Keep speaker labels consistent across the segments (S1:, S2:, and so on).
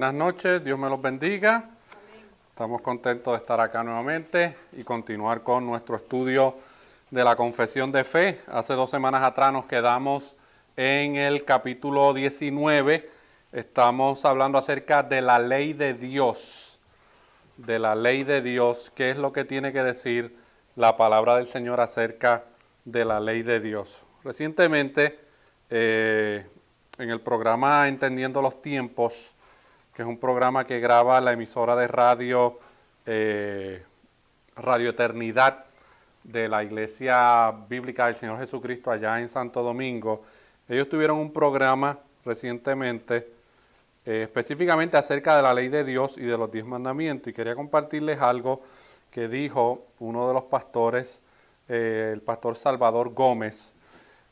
S1: Buenas noches, Dios me los bendiga. Amén. Estamos contentos de estar acá nuevamente y continuar con nuestro estudio de la confesión de fe. Hace 2 semanas atrás nos quedamos en el capítulo 19. Estamos hablando acerca de la ley de Dios. De la ley de Dios. ¿Qué es lo que tiene que decir la palabra del Señor acerca de la ley de Dios? Recientemente, en el programa Entendiendo los Tiempos, que es un programa que graba la emisora de radio Radio Eternidad de la Iglesia Bíblica del Señor Jesucristo allá en Santo Domingo. Ellos tuvieron un programa recientemente específicamente acerca de la ley de Dios y de los 10 mandamientos, y quería compartirles algo que dijo uno de los pastores, el pastor Salvador Gómez.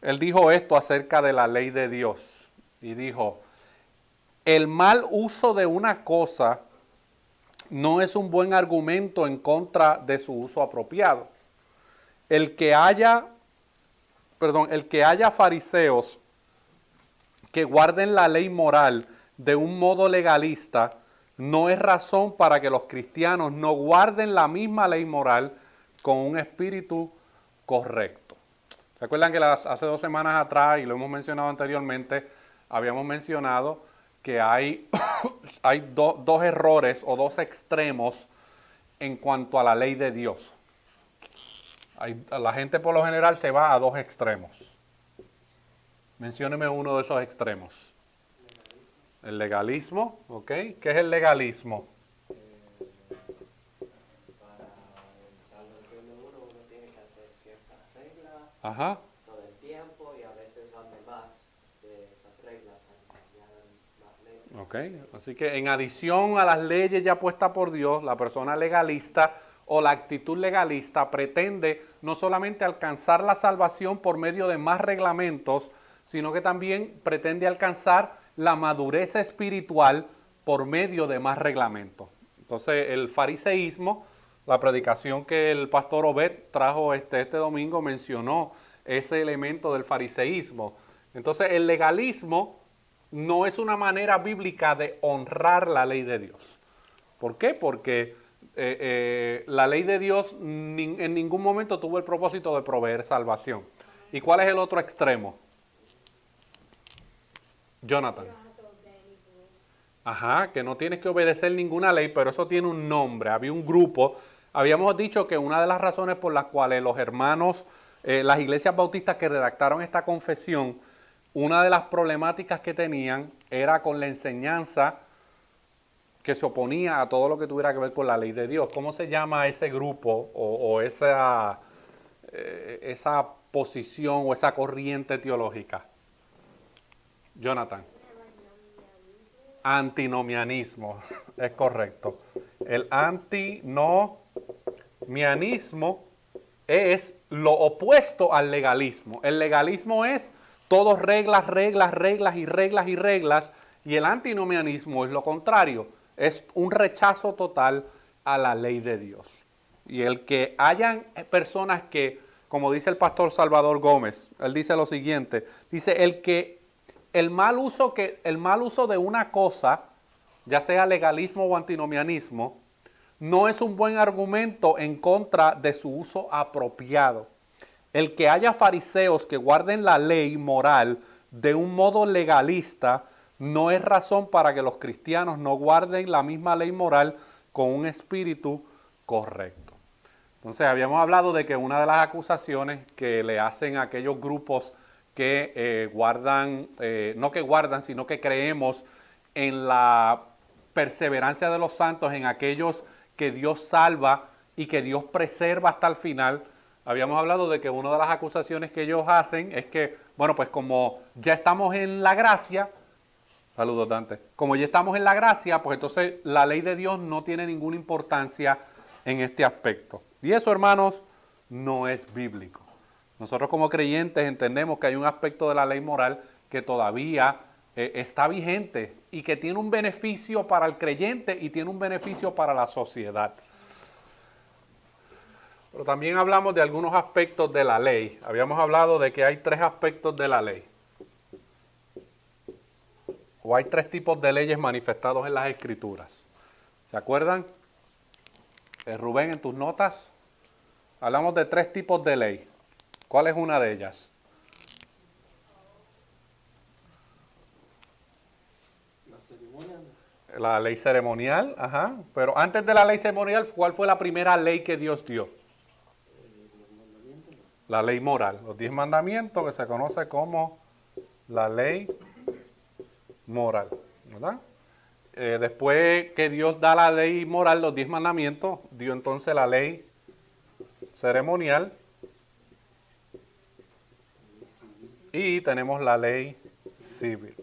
S1: Él dijo esto acerca de la ley de Dios y dijo: el mal uso de una cosa no es un buen argumento en contra de su uso apropiado. El que haya fariseos que guarden la ley moral de un modo legalista no es razón para que los cristianos no guarden la misma ley moral con un espíritu correcto. ¿Se acuerdan que hace 2 semanas atrás, y lo hemos mencionado anteriormente, habíamos mencionado que hay dos errores o 2 extremos en cuanto a la ley de Dios? La gente por lo general se va a 2 extremos. Mencióneme uno de esos extremos. El legalismo, ¿ok? ¿Qué es el legalismo?
S2: Para la salvación de uno tiene que hacer ciertas reglas.
S1: Ajá.
S2: Todo el tiempo, y a veces van de más de esas reglas, añaden más leyes.
S1: Ok, así que en adición a las leyes ya puestas por Dios, la persona legalista o la actitud legalista pretende no solamente alcanzar la salvación por medio de más reglamentos, sino que también pretende alcanzar la madurez espiritual por medio de más reglamentos. Entonces, el fariseísmo, la predicación que el pastor Obed trajo este domingo, mencionó ese elemento del fariseísmo. Entonces, el legalismo no es una manera bíblica de honrar la ley de Dios. ¿Por qué? Porque la ley de Dios en ningún momento tuvo el propósito de proveer salvación. ¿Y cuál es el otro extremo? Jonathan. Ajá, que no tienes que obedecer ninguna ley, pero eso tiene un nombre. Había un grupo. Habíamos dicho que una de las razones por las cuales los hermanos, las iglesias bautistas que redactaron esta confesión, una de las problemáticas que tenían era con la enseñanza que se oponía a todo lo que tuviera que ver con la ley de Dios. ¿Cómo se llama ese grupo o esa posición o esa corriente teológica? Jonathan. Antinomianismo, es correcto. El antinomianismo es lo opuesto al legalismo. El legalismo es todo reglas, reglas, reglas y reglas y reglas, y el antinomianismo es lo contrario, es un rechazo total a la ley de Dios. Y el que hayan personas que, como dice el pastor Salvador Gómez, él dice lo siguiente, dice: el mal uso de una cosa, ya sea legalismo o antinomianismo, no es un buen argumento en contra de su uso apropiado. El que haya fariseos que guarden la ley moral de un modo legalista no es razón para que los cristianos no guarden la misma ley moral con un espíritu correcto. Entonces, habíamos hablado de que una de las acusaciones que le hacen a aquellos grupos que no que guardan, sino que creemos en la perseverancia de los santos, en aquellos que Dios salva y que Dios preserva hasta el final. Habíamos hablado de que una de las acusaciones que ellos hacen es que, bueno, pues como ya estamos en la gracia, saludos Dante, como ya estamos en la gracia, pues entonces la ley de Dios no tiene ninguna importancia en este aspecto. Y eso, hermanos, no es bíblico. Nosotros como creyentes entendemos que hay un aspecto de la ley moral que todavía está vigente y que tiene un beneficio para el creyente y tiene un beneficio para la sociedad. Pero también hablamos de algunos aspectos de la ley. Habíamos hablado de que hay 3 aspectos de la ley. o hay tres tipos de leyes manifestados en las Escrituras. ¿Se acuerdan? Rubén, en tus notas hablamos de tres tipos de ley. ¿Cuál es una de ellas?
S2: La ceremonia.
S1: La ley ceremonial, ajá. Pero antes de la ley ceremonial, ¿cuál fue la primera ley que Dios dio?
S2: Los mandamientos.
S1: La ley moral, los 10 mandamientos, que se conoce como la ley moral, ¿verdad? Después que Dios da la ley moral, los 10 mandamientos, dio entonces la ley ceremonial y tenemos la ley civil.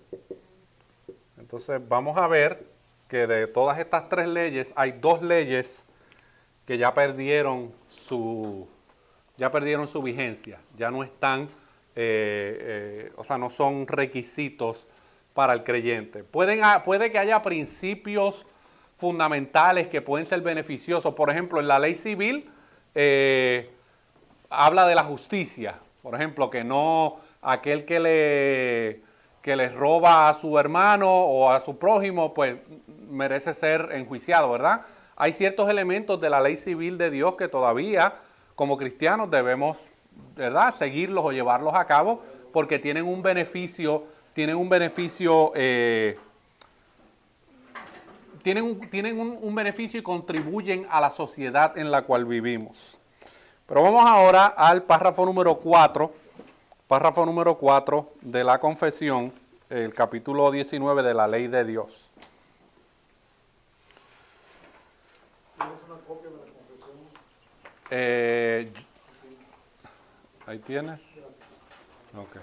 S1: Entonces vamos a ver que de todas estas tres leyes hay dos leyes que ya perdieron su vigencia, ya no están, o sea, no son requisitos para el creyente. Puede que haya principios fundamentales que pueden ser beneficiosos. Por ejemplo, en la ley civil habla de la justicia. Por ejemplo, que no aquel que le roba a su hermano o a su prójimo, pues merece ser enjuiciado, ¿verdad? Hay ciertos elementos de la ley civil de Dios que todavía, como cristianos, debemos, ¿verdad?, seguirlos o llevarlos a cabo, porque tienen un beneficio, tienen un beneficio y contribuyen a la sociedad en la cual vivimos. Pero vamos ahora al párrafo número 4. Párrafo número 4 de la confesión, el capítulo 19 de la ley de Dios.
S3: ¿Tienes una copia de la confesión?
S1: Ahí tienes. Ok.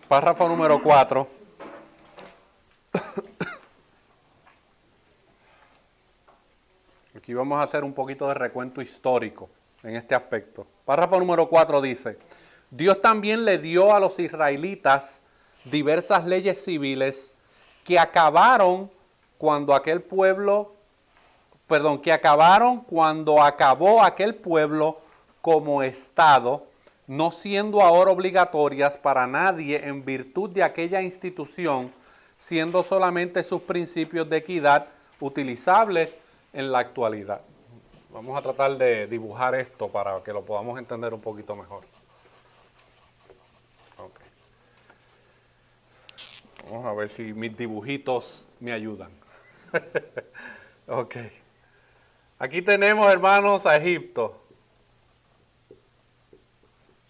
S1: Párrafo número 4. Aquí vamos a hacer un poquito de recuento histórico en este aspecto. Párrafo número 4 dice: Dios también le dio a los israelitas diversas leyes civiles que acabaron cuando acabó aquel pueblo como Estado, no siendo ahora obligatorias para nadie en virtud de aquella institución, siendo solamente sus principios de equidad utilizables en la actualidad. Vamos a tratar de dibujar esto para que lo podamos entender un poquito mejor. Okay. Vamos a ver si mis dibujitos me ayudan. Ok. Aquí tenemos, hermanos, a Egipto.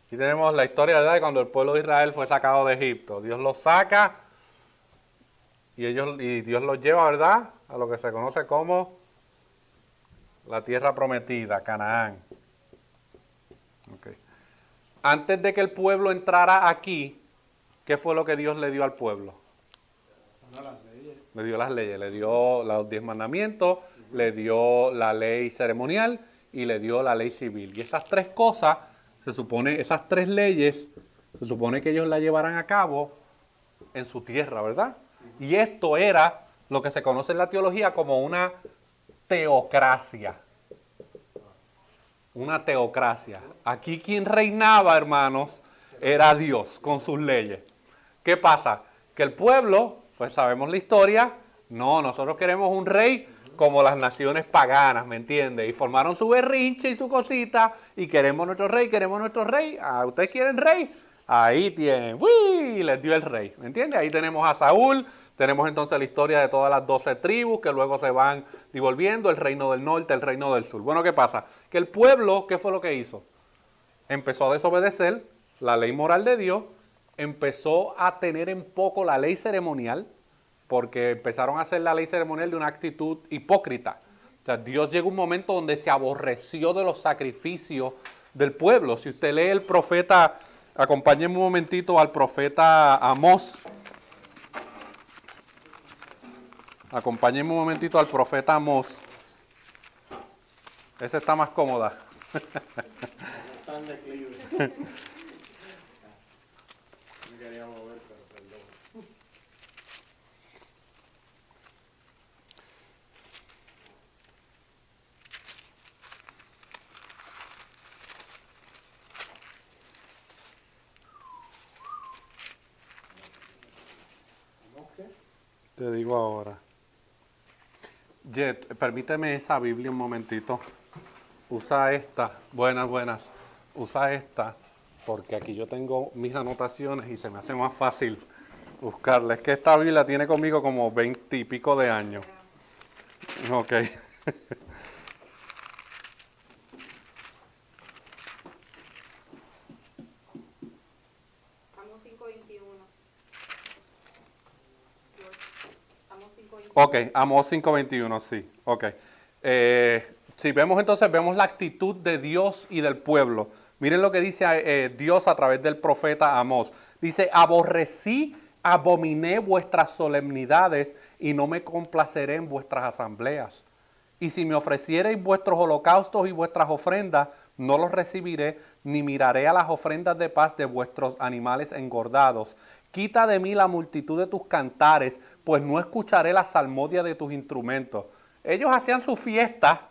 S1: Aquí tenemos la historia, ¿verdad?, de cuando el pueblo de Israel fue sacado de Egipto. Dios los saca y Dios los lleva, ¿verdad?, a lo que se conoce como la tierra prometida, Canaán. Okay. Antes de que el pueblo entrara aquí, ¿qué fue lo que Dios le dio al pueblo? Le dio las leyes, le dio los 10 mandamientos, le dio la ley ceremonial y le dio la ley civil. Y esas tres cosas, esas tres leyes, se supone que ellos la llevarán a cabo en su tierra, ¿verdad? Y esto era lo que se conoce en la teología como una teocracia. Una teocracia. Aquí quien reinaba, hermanos, era Dios con sus leyes. ¿Qué pasa? Que el pueblo, pues sabemos la historia, no, nosotros queremos un rey como las naciones paganas, ¿me entiendes? Y formaron su berrinche y su cosita, y queremos nuestro rey, queremos nuestro rey. Ah, ¿ustedes quieren rey? Ahí tienen, ¡uy! Les dio el rey, ¿me entiendes? Ahí tenemos a Saúl, tenemos entonces la historia de todas las 12 tribus que luego se van divolviendo, el reino del norte, el reino del sur. Bueno, ¿qué pasa? Que el pueblo, ¿qué fue lo que hizo? Empezó a desobedecer la ley moral de Dios, empezó a tener en poco la ley ceremonial, porque empezaron a hacer la ley ceremonial de una actitud hipócrita. O sea, Dios llegó a un momento donde se aborreció de los sacrificios del pueblo. Si usted lee el profeta, acompáñenme un momentito al profeta Amós. Acompáñenme un momentito al profeta Amós. Ese está más cómoda.
S3: Está en declive. Me quería mover, pero perdón.
S1: Te digo ahora. Jet, permíteme esa Biblia un momentito. Usa esta. Buenas, buenas. Usa esta, porque aquí yo tengo mis anotaciones y se me hace más fácil buscarla. Es que esta Biblia tiene conmigo como 20 y pico de años. Ok.
S4: Amos 5:21. Amos 5:21.
S1: Ok, Amós 5:21, sí. Ok. Si vemos entonces, vemos la actitud de Dios y del pueblo. Miren lo que dice Dios a través del profeta Amós. Dice, aborrecí, abominé vuestras solemnidades y no me complaceré en vuestras asambleas. Y si me ofreciereis vuestros holocaustos y vuestras ofrendas, no los recibiré, ni miraré a las ofrendas de paz de vuestros animales engordados. Quita de mí la multitud de tus cantares, pues no escucharé la salmodia de tus instrumentos. Ellos hacían su fiesta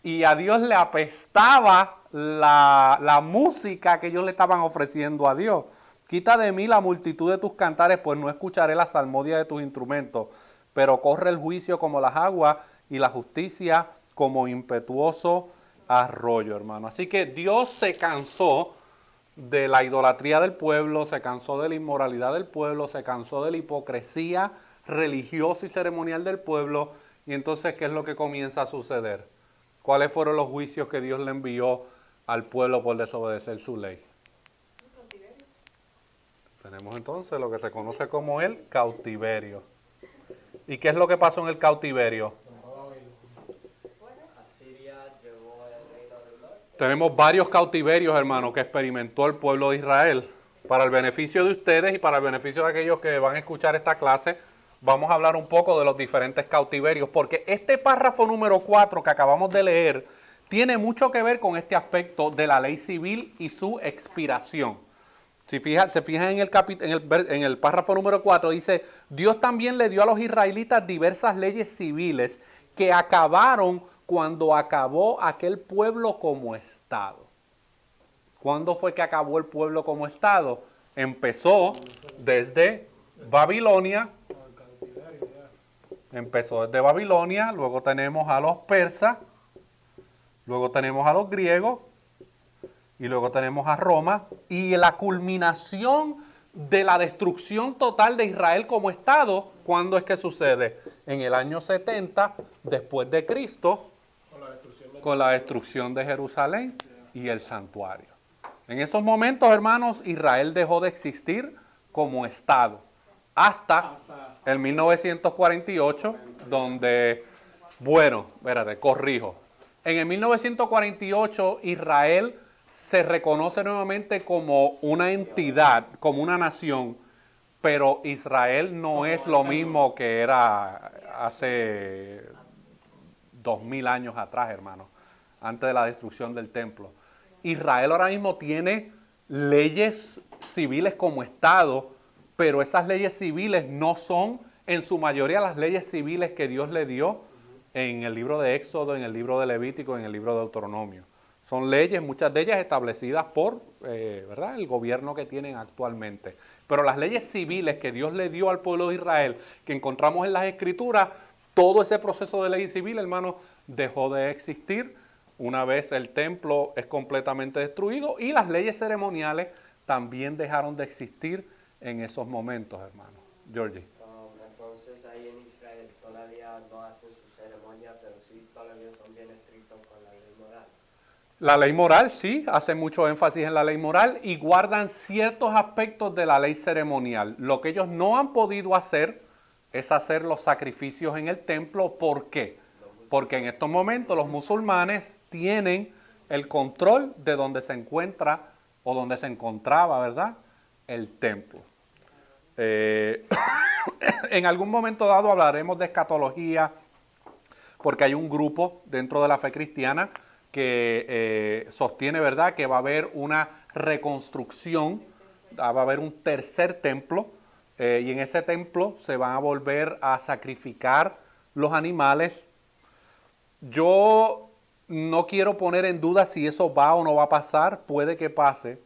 S1: y a Dios le apestaba la música que ellos le estaban ofreciendo a Dios. Quita de mí la multitud de tus cantares, pues no escucharé la salmodia de tus instrumentos. Pero corre el juicio como las aguas y la justicia como impetuoso arroyo, hermano. Así que Dios se cansó de la idolatría del pueblo, se cansó de la inmoralidad del pueblo, se cansó de la hipocresía religiosa y ceremonial del pueblo. Y entonces, ¿qué es lo que comienza a suceder? ¿Cuáles fueron los juicios que Dios le envió al pueblo por desobedecer su ley? Tenemos entonces lo que se conoce como el cautiverio. ¿Y qué es lo que pasó en el cautiverio?
S2: Asiria llevó el reino del norte.
S1: Tenemos varios cautiverios, hermano, que experimentó el pueblo de Israel. Para el beneficio de ustedes y para el beneficio de aquellos que van a escuchar esta clase, vamos a hablar un poco de los diferentes cautiverios, porque este párrafo número 4 que acabamos de leer tiene mucho que ver con este aspecto de la ley civil y su expiración. Si se fijan en el párrafo número 4, dice, Dios también le dio a los israelitas diversas leyes civiles que acabaron cuando acabó aquel pueblo como Estado. ¿Cuándo fue que acabó el pueblo como Estado? Empezó desde Babilonia. Empezó desde Babilonia, luego tenemos a los persas, luego tenemos a los griegos, y luego tenemos a Roma, y la culminación de la destrucción total de Israel como Estado, ¿cuándo es que sucede? En el año 70 después de Cristo, con la destrucción de Jerusalén y el santuario. En esos momentos, hermanos, Israel dejó de existir como Estado, hasta el 1948, donde, bueno, espérate, corrijo. En el 1948, Israel se reconoce nuevamente como una entidad, como una nación, pero Israel no es lo mismo que era hace 2000 años atrás, hermano, antes de la destrucción del templo. Israel ahora mismo tiene leyes civiles como Estado, pero esas leyes civiles no son en su mayoría las leyes civiles que Dios le dio en el libro de Éxodo, en el libro de Levítico, en el libro de Deuteronomio. Son leyes, muchas de ellas establecidas por ¿verdad? El gobierno que tienen actualmente. Pero las leyes civiles que Dios le dio al pueblo de Israel, que encontramos en las Escrituras, todo ese proceso de ley civil, hermano, dejó de existir una vez el templo es completamente destruido, y las leyes ceremoniales también dejaron de existir en esos momentos, hermano. Georgie.
S2: Entonces ahí en Israel todavía no hacen su ceremonia, pero sí todavía son bien estrictos con la ley moral.
S1: La ley moral, sí, hace mucho énfasis en la ley moral y guardan ciertos aspectos de la ley ceremonial. Lo que ellos no han podido hacer es hacer los sacrificios en el templo. ¿Por qué? Porque en estos momentos los musulmanes tienen el control de donde se encuentra o donde se encontraba, ¿verdad?, el templo. En algún momento dado hablaremos de escatología, porque hay un grupo dentro de la fe cristiana que sostiene, ¿verdad?, que va a haber una reconstrucción, va a haber un tercer templo, y en ese templo se van a volver a sacrificar los animales. Yo no quiero poner en duda si eso va o no va a pasar, puede que pase,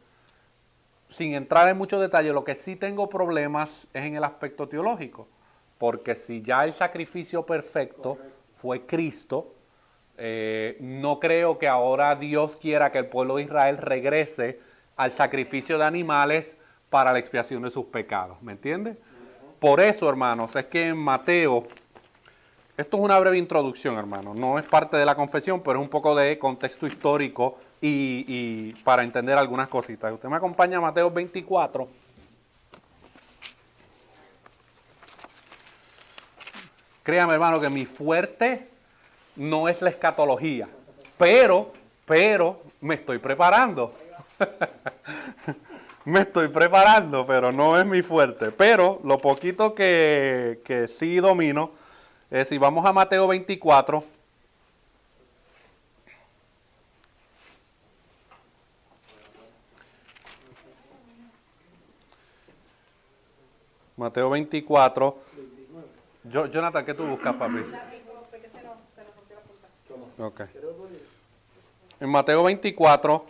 S1: sin entrar en muchos detalles, lo que sí tengo problemas es en el aspecto teológico. Porque si ya el sacrificio perfecto fue Cristo, no creo que ahora Dios quiera que el pueblo de Israel regrese al sacrificio de animales para la expiación de sus pecados. ¿Me entiendes? Por eso, hermanos, es que en Mateo, esto es una breve introducción, hermano, no es parte de la confesión, pero es un poco de contexto histórico y para entender algunas cositas. Usted me acompaña a Mateo 24. Créame, hermano, que mi fuerte no es la escatología, pero me estoy preparando. Me estoy preparando, pero no es mi fuerte. Pero lo poquito que sí domino, si vamos a Mateo 24, Mateo 24, Jonathan, ¿qué tú buscas, papi? Ok. En Mateo 24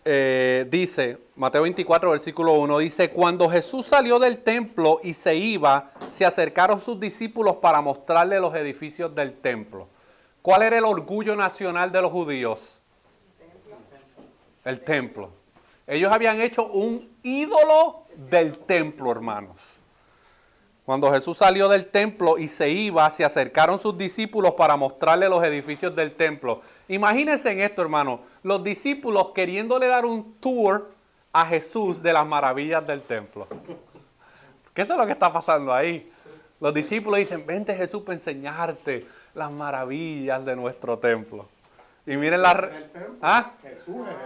S1: dice, Mateo 24, versículo 1, dice, cuando Jesús salió del templo y se iba, se acercaron sus discípulos para mostrarle los edificios del templo. ¿Cuál era el orgullo nacional de los judíos? El templo. Ellos habían hecho un ídolo del templo, hermanos. Cuando Jesús salió del templo y se iba, se acercaron sus discípulos para mostrarle los edificios del templo. Imagínense en esto, hermano, los discípulos queriéndole dar un tour a Jesús de las maravillas del templo. ¿Qué es lo que está pasando ahí? Los discípulos dicen, vente Jesús para enseñarte las maravillas de nuestro templo. Y miren la... ¿Ah?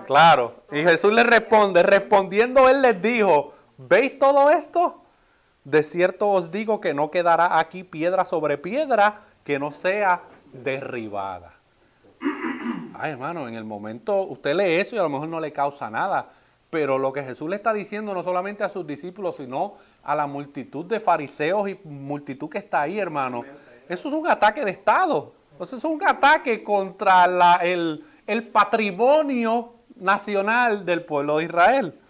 S1: Claro. Y Jesús les responde, respondiendo él les dijo, ¿veis todo esto? De cierto os digo que no quedará aquí piedra sobre piedra que no sea derribada. Ay, hermano, en el momento usted lee eso y a lo mejor no le causa nada. Pero lo que Jesús le está diciendo no solamente a sus discípulos, sino a la multitud de fariseos y multitud que está ahí, hermano. Eso es un ataque de Estado. Eso es un ataque contra el patrimonio nacional del pueblo de Israel.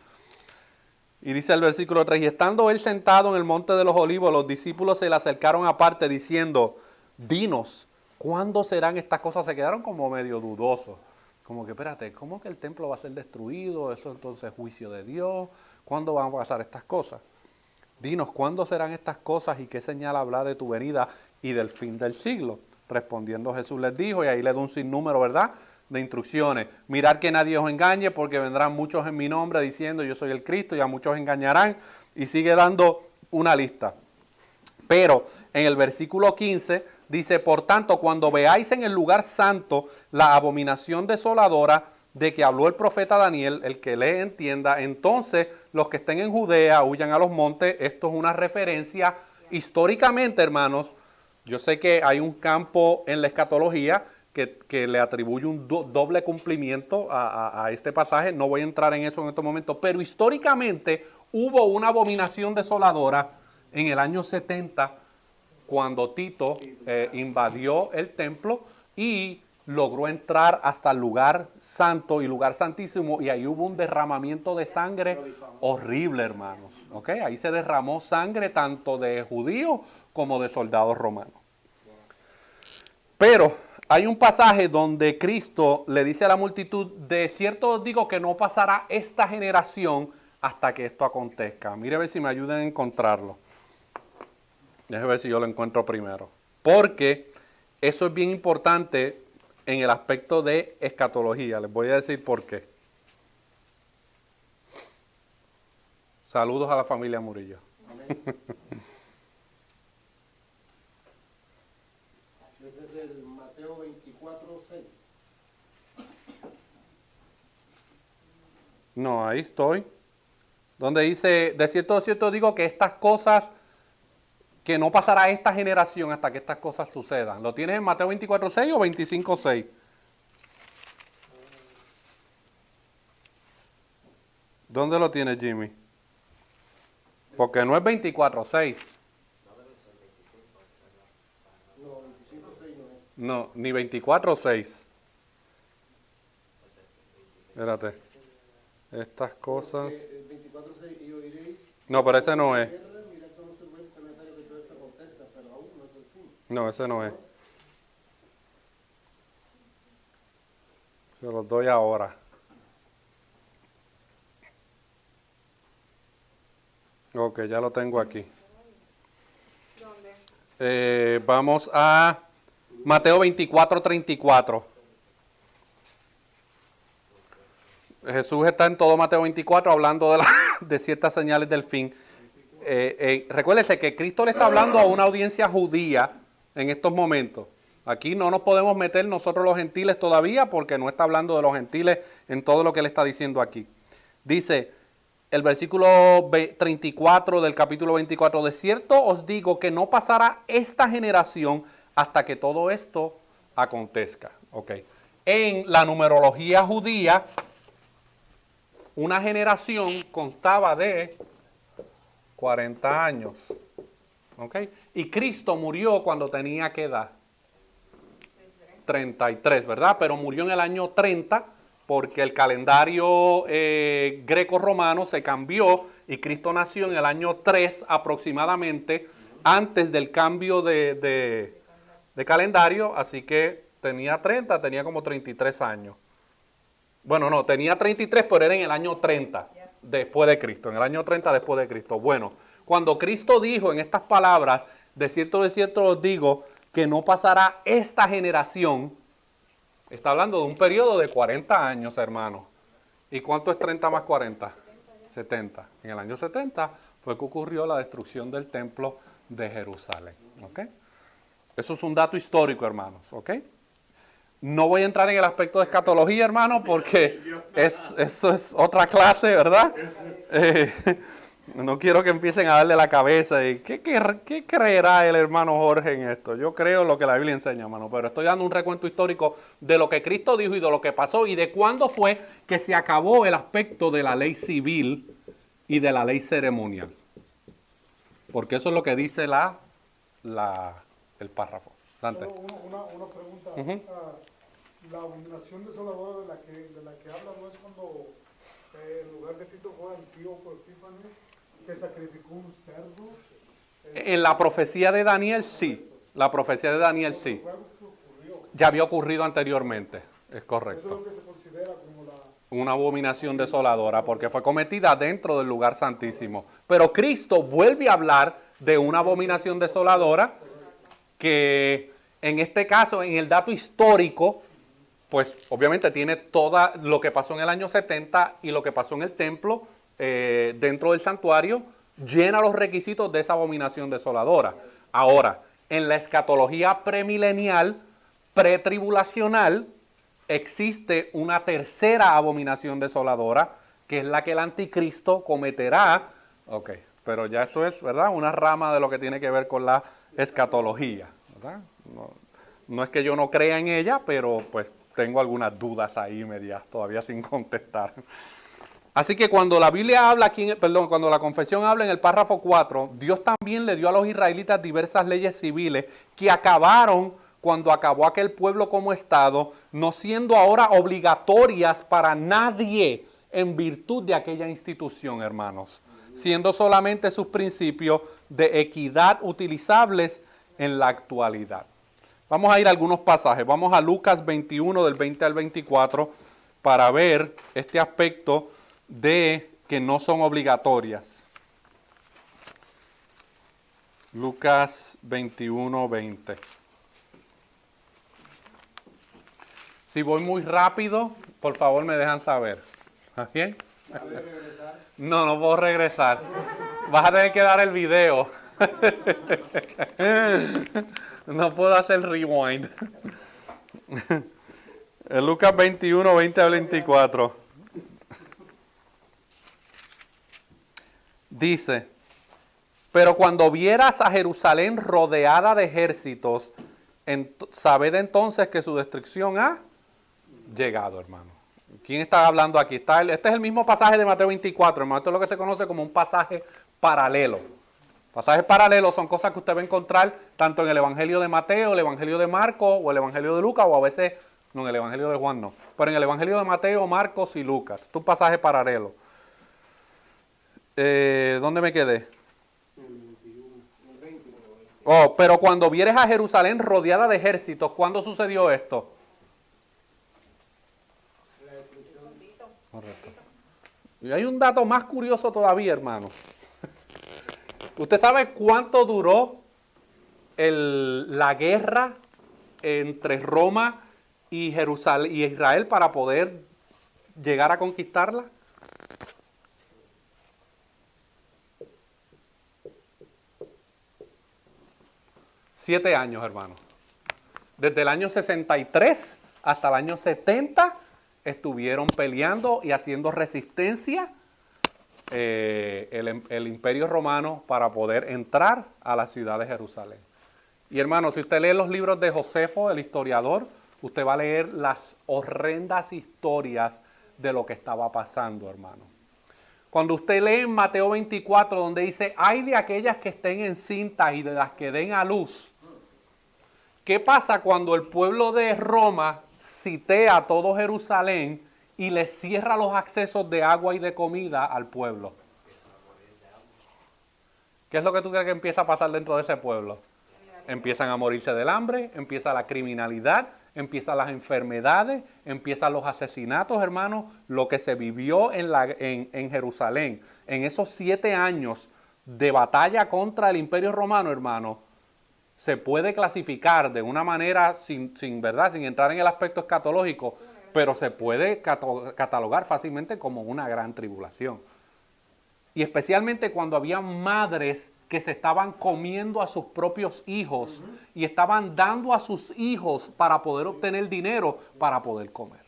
S1: Y dice el versículo 3, y estando él sentado en el monte de los olivos, los discípulos se le acercaron aparte diciendo, dinos, ¿cuándo serán estas cosas? Se quedaron como medio dudosos. Como que, espérate, ¿cómo que el templo va a ser destruido? Eso entonces es juicio de Dios. ¿Cuándo van a pasar estas cosas? Dinos, ¿cuándo serán estas cosas y qué señal habrá de tu venida y del fin del siglo? Respondiendo Jesús les dijo, y ahí le da un sinnúmero, ¿verdad?, de instrucciones. Mirad que nadie os engañe, porque vendrán muchos en mi nombre diciendo yo soy el Cristo, y a muchos engañarán, y sigue dando una lista. Pero en el versículo 15 dice, por tanto, cuando veáis en el lugar santo la abominación desoladora de que habló el profeta Daniel, el que lee entienda, entonces los que estén en Judea huyan a los montes. Esto es una referencia históricamente, hermanos. Yo sé que hay un campo en la escatología que le atribuye un doble cumplimiento a este pasaje. No voy a entrar en eso en estos momentos, pero históricamente hubo una abominación desoladora en el año 70 cuando Tito invadió el templo y logró entrar hasta el lugar santo y lugar santísimo, y ahí hubo un derramamiento de sangre horrible, hermanos. ¿Okay? Ahí se derramó sangre tanto de judíos como de soldados romanos. Pero hay un pasaje donde Cristo le dice a la multitud, de cierto os digo que no pasará esta generación hasta que esto acontezca. Mire a ver si me ayudan a encontrarlo. Déjeme ver si yo lo encuentro primero. Porque eso es bien importante en el aspecto de escatología. Les voy a decir por qué. Saludos a la familia Murillo.
S3: Ese es el Mateo 24:6.
S1: No, ahí estoy. Donde dice, de cierto digo que estas cosas, que no pasará esta generación hasta que estas cosas sucedan. ¿Lo tienes en Mateo 24:6 o 25:6? ¿Dónde lo tienes, Jimmy? Porque no es 24:6.
S3: No, 25:6 no es.
S1: No, ni 24:6. Espérate. Estas cosas.
S3: El 24:6, y oiréis.
S1: No, pero ese no es.
S3: Tierra, mirad cómo se vuelve necesario que todo esto acontezca, pero aún no es el fin.
S1: No, ese no es. Se los doy ahora. Ok, ya lo tengo aquí.
S4: ¿Dónde?
S1: Vamos a Mateo 24:34. Jesús está en todo Mateo 24 hablando de ciertas señales del fin. Recuérdese que Cristo le está hablando a una audiencia judía en estos momentos. Aquí no nos podemos meter nosotros los gentiles todavía porque no está hablando de los gentiles en todo lo que le está diciendo aquí. Dice el versículo 34 del capítulo 24, de cierto os digo que no pasará esta generación hasta que todo esto acontezca. Okay. En la numerología judía, una generación constaba de 40 años. ¿Okay? Y Cristo murió cuando tenía ¿qué edad? 33, ¿verdad? Pero murió en el año 30 porque el calendario greco-romano se cambió y Cristo nació en el año 3 aproximadamente, antes del cambio de calendario, así que tenía como 33 años. Bueno, no, tenía 33, pero era en el año 30 después de Cristo, en el año 30 después de Cristo. Bueno, cuando Cristo dijo en estas palabras, de cierto os digo, que no pasará esta generación, está hablando de un periodo de 40 años, hermano. ¿Y cuánto es 30 más 40? 70. En el año 70 fue que ocurrió la destrucción del templo de Jerusalén. ¿Ok? Eso es un dato histórico, hermanos. ¿Ok? No voy a entrar en el aspecto de escatología, hermano, porque eso es otra clase, ¿verdad? No quiero que empiecen a darle la cabeza y ¿qué creerá el hermano Jorge en esto? Yo creo lo que la Biblia enseña, hermano, pero estoy dando un recuento histórico de lo que Cristo dijo y de lo que pasó y de cuándo fue que se acabó el aspecto de la ley civil y de la ley ceremonial. Porque eso es lo que dice el párrafo. Dante.
S5: Una pregunta. La abominación desoladora de la que habla no es cuando en lugar de Tito fue Antíoco Epífanes que sacrificó un cerdo.
S1: En la profecía de Daniel sí. La profecía de Daniel sí. Ya había ocurrido anteriormente. Es correcto.
S5: Eso es lo que se considera como
S1: una abominación desoladora porque fue cometida dentro del lugar santísimo. Pero Cristo vuelve a hablar de una abominación desoladora que en este caso, en el dato histórico, pues obviamente tiene todo lo que pasó en el año 70 y lo que pasó en el templo dentro del santuario, llena los requisitos de esa abominación desoladora. Ahora, en la escatología premilenial, pretribulacional, existe una tercera abominación desoladora, que es la que el anticristo cometerá. Ok, pero ya eso es, ¿verdad? Una rama de lo que tiene que ver con la escatología, ¿verdad? No es que yo no crea en ella, pero pues tengo algunas dudas ahí medias todavía sin contestar. Así que cuando la Biblia habla aquí, cuando la confesión habla en el párrafo 4, Dios también le dio a los israelitas diversas leyes civiles que acabaron cuando acabó aquel pueblo como estado, no siendo ahora obligatorias para nadie en virtud de aquella institución, hermanos, siendo solamente sus principios de equidad utilizables en la actualidad. Vamos a ir a algunos pasajes. Vamos a Lucas 21 del 20 al 24 para ver este aspecto de que no son obligatorias. Lucas 21, 20. Si voy muy rápido, por favor me dejan saber. ¿Está bien? No puedo regresar. Vas a tener que dar el video. No puedo hacer rewind. Lucas 21, 20 al 24. Dice, pero cuando vieras a Jerusalén rodeada de ejércitos, sabed entonces que su destrucción ha llegado, hermano. ¿Quién está hablando aquí? Este es el mismo pasaje de Mateo 24, hermano. Esto es lo que se conoce como un pasaje paralelo. Pasajes paralelos son cosas que usted va a encontrar tanto en el Evangelio de Mateo, el Evangelio de Marcos o el Evangelio de Lucas o a veces No, en el Evangelio de Juan no. Pero en el Evangelio de Mateo, Marcos y Lucas. Es un pasaje paralelo. ¿Dónde me quedé? Oh, pero cuando vieres a Jerusalén rodeada de ejércitos, ¿cuándo sucedió esto? Correcto. Y hay un dato más curioso todavía, hermano. ¿Usted sabe cuánto duró la guerra entre Roma y Jerusalén y Israel para poder llegar a conquistarla? Siete años, hermano. Desde el año 63 hasta el año 70 estuvieron peleando y haciendo resistencia el Imperio Romano para poder entrar a la ciudad de Jerusalén. Y hermano, si usted lee los libros de Josefo, el historiador, usted va a leer las horrendas historias de lo que estaba pasando, hermano. Cuando usted lee en Mateo 24, donde dice, ay de aquellas que estén encintas y de las que den a luz. ¿Qué pasa cuando el pueblo de Roma sitea todo Jerusalén y le cierra los accesos de agua y de comida al pueblo? ¿Qué es lo que tú crees que empieza a pasar dentro de ese pueblo? Empiezan a morirse del hambre, empieza la criminalidad, empiezan las enfermedades, empiezan los asesinatos, hermano. Lo que se vivió en Jerusalén en esos 7 años de batalla contra el Imperio Romano, hermano, se puede clasificar de una manera sin entrar en el aspecto escatológico, pero se puede catalogar fácilmente como una gran tribulación. Y especialmente cuando había madres que se estaban comiendo a sus propios hijos y estaban dando a sus hijos para poder obtener dinero para poder comer.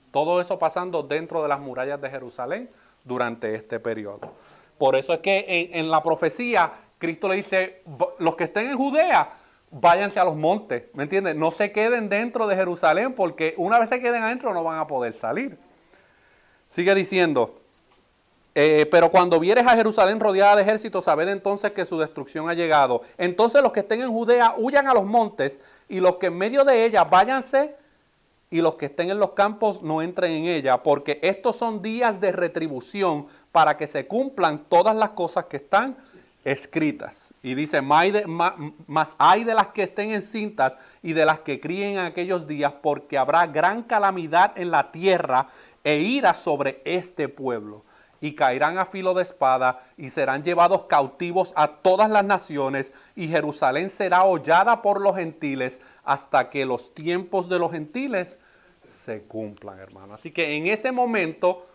S1: Todo eso pasando dentro de las murallas de Jerusalén durante este periodo. Por eso es que en la profecía Cristo le dice, los que estén en Judea, váyanse a los montes, ¿me entiendes? No se queden dentro de Jerusalén porque una vez se queden adentro no van a poder salir. Sigue diciendo, pero cuando vieres a Jerusalén rodeada de ejércitos, sabed entonces que su destrucción ha llegado. Entonces los que estén en Judea huyan a los montes y los que en medio de ella váyanse y los que estén en los campos no entren en ella, porque estos son días de retribución para que se cumplan todas las cosas que están escritas. Y dice, mas hay de las que estén encintas y de las que críen en aquellos días, porque habrá gran calamidad en la tierra e ira sobre este pueblo. Y caerán a filo de espada y serán llevados cautivos a todas las naciones, y Jerusalén será hollada por los gentiles hasta que los tiempos de los gentiles se cumplan, hermano. Así que en ese momento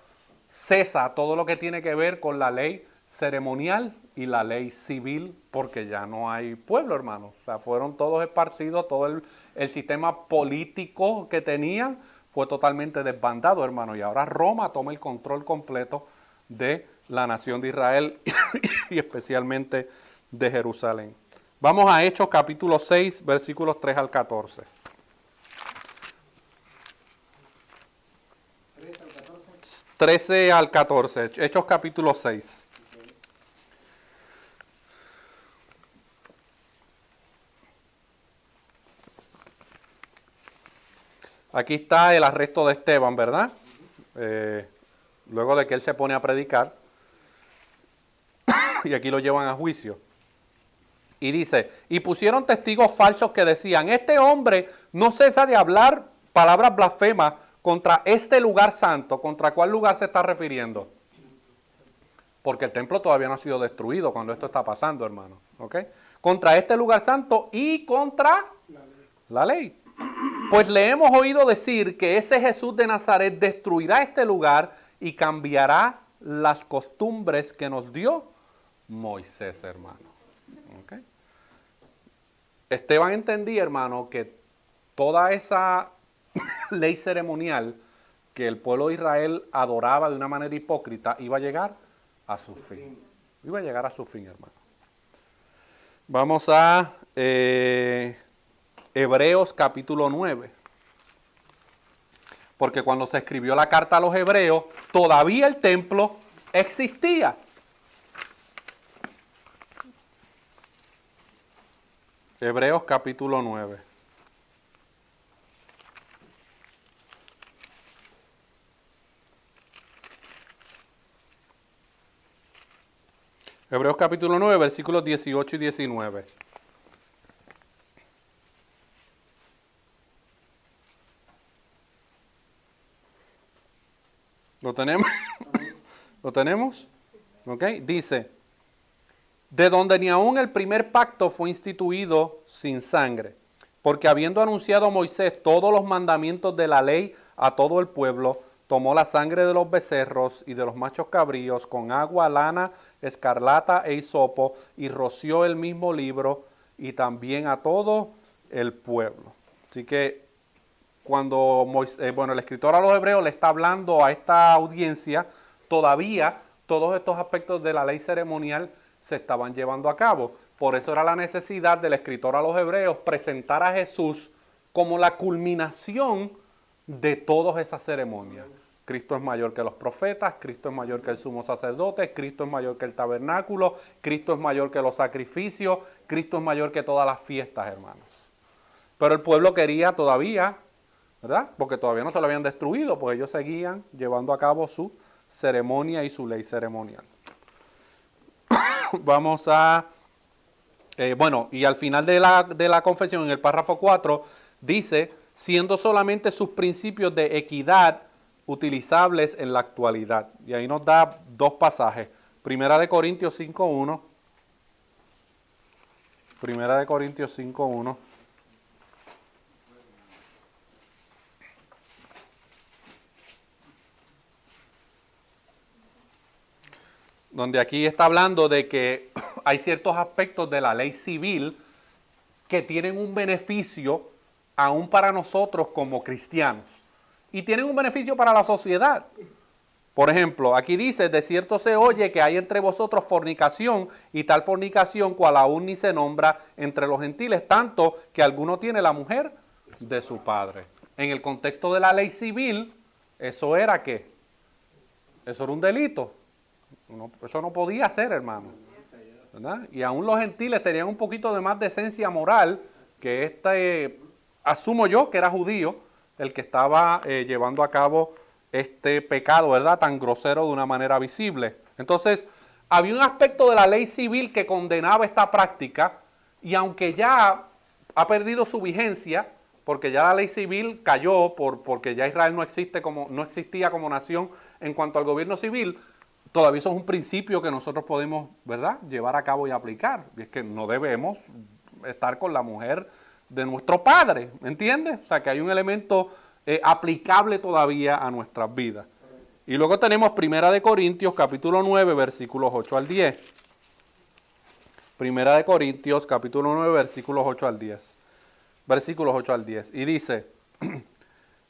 S1: cesa todo lo que tiene que ver con la ley ceremonial y la ley civil, porque ya no hay pueblo, hermano. O sea, fueron todos esparcidos, todo el sistema político que tenían fue totalmente desbandado, hermano. Y ahora Roma toma el control completo de la nación de Israel y especialmente de Jerusalén. Vamos a Hechos capítulo 6, versículos 3 al 14. 13 al 14, Hechos capítulo 6. Aquí está el arresto de Esteban, ¿verdad? Luego de que él se pone a predicar. Y aquí lo llevan a juicio. Y dice, y pusieron testigos falsos que decían, este hombre no cesa de hablar palabras blasfemas contra este lugar santo. ¿Contra cuál lugar se está refiriendo? Porque el templo todavía no ha sido destruido cuando esto está pasando, hermano. ¿Ok? Contra este lugar santo y contra la ley. Pues le hemos oído decir que ese Jesús de Nazaret destruirá este lugar y cambiará las costumbres que nos dio Moisés, hermano. ¿Okay? Esteban entendía, hermano, que toda esa ley ceremonial que el pueblo de Israel adoraba de una manera hipócrita iba a llegar a su fin. Iba a llegar a su fin, hermano. Vamos a Hebreos capítulo 9. Porque cuando se escribió la carta a los hebreos, todavía el templo existía. Hebreos capítulo 9. Hebreos capítulo 9, versículos 18 y 19. ¿Lo tenemos? ¿Lo tenemos? ¿Ok? Dice, de donde ni aun el primer pacto fue instituido sin sangre, porque habiendo anunciado Moisés todos los mandamientos de la ley a todo el pueblo, tomó la sangre de los becerros y de los machos cabríos con agua, lana, escarlata e hisopo, y roció el mismo libro y también a todo el pueblo. Así que cuando el escritor a los hebreos le está hablando a esta audiencia, todavía todos estos aspectos de la ley ceremonial se estaban llevando a cabo. Por eso era la necesidad del escritor a los hebreos presentar a Jesús como la culminación de todas esas ceremonias. Cristo es mayor que los profetas, Cristo es mayor que el sumo sacerdote, Cristo es mayor que el tabernáculo, Cristo es mayor que los sacrificios, Cristo es mayor que todas las fiestas, hermanos. Pero el pueblo quería todavía, ¿verdad? Porque todavía no se lo habían destruido, pues ellos seguían llevando a cabo su ceremonia y su ley ceremonial. Vamos a, y al final de la confesión, en el párrafo 4, dice, siendo solamente sus principios de equidad utilizables en la actualidad. Y ahí nos da dos pasajes. Primera de Corintios 5.1. Primera de Corintios 5.1. Donde aquí está hablando de que hay ciertos aspectos de la ley civil que tienen un beneficio aún para nosotros como cristianos. Y tienen un beneficio para la sociedad. Por ejemplo, aquí dice, de cierto se oye que hay entre vosotros fornicación, y tal fornicación cual aún ni se nombra entre los gentiles, tanto que alguno tiene la mujer de su padre. En el contexto de la ley civil, ¿eso era qué? Eso era un delito. Eso no podía ser, hermano, ¿verdad? Y aún los gentiles tenían un poquito de más decencia moral que asumo yo que era judío, el que estaba llevando a cabo este pecado, ¿verdad? Tan grosero de una manera visible. Entonces, había un aspecto de la ley civil que condenaba esta práctica, y aunque ya ha perdido su vigencia, porque ya la ley civil cayó porque ya Israel no existía como nación en cuanto al gobierno civil, todavía eso es un principio que nosotros podemos, ¿verdad?, llevar a cabo y aplicar. Y es que no debemos estar con la mujer de nuestro padre, ¿me entiendes? O sea, que hay un elemento aplicable todavía a nuestras vidas. Y luego tenemos Primera de Corintios, capítulo 9, versículos 8 al 10. Primera de Corintios, capítulo 9, versículos 8 al 10. Versículos 8 al 10. Y dice,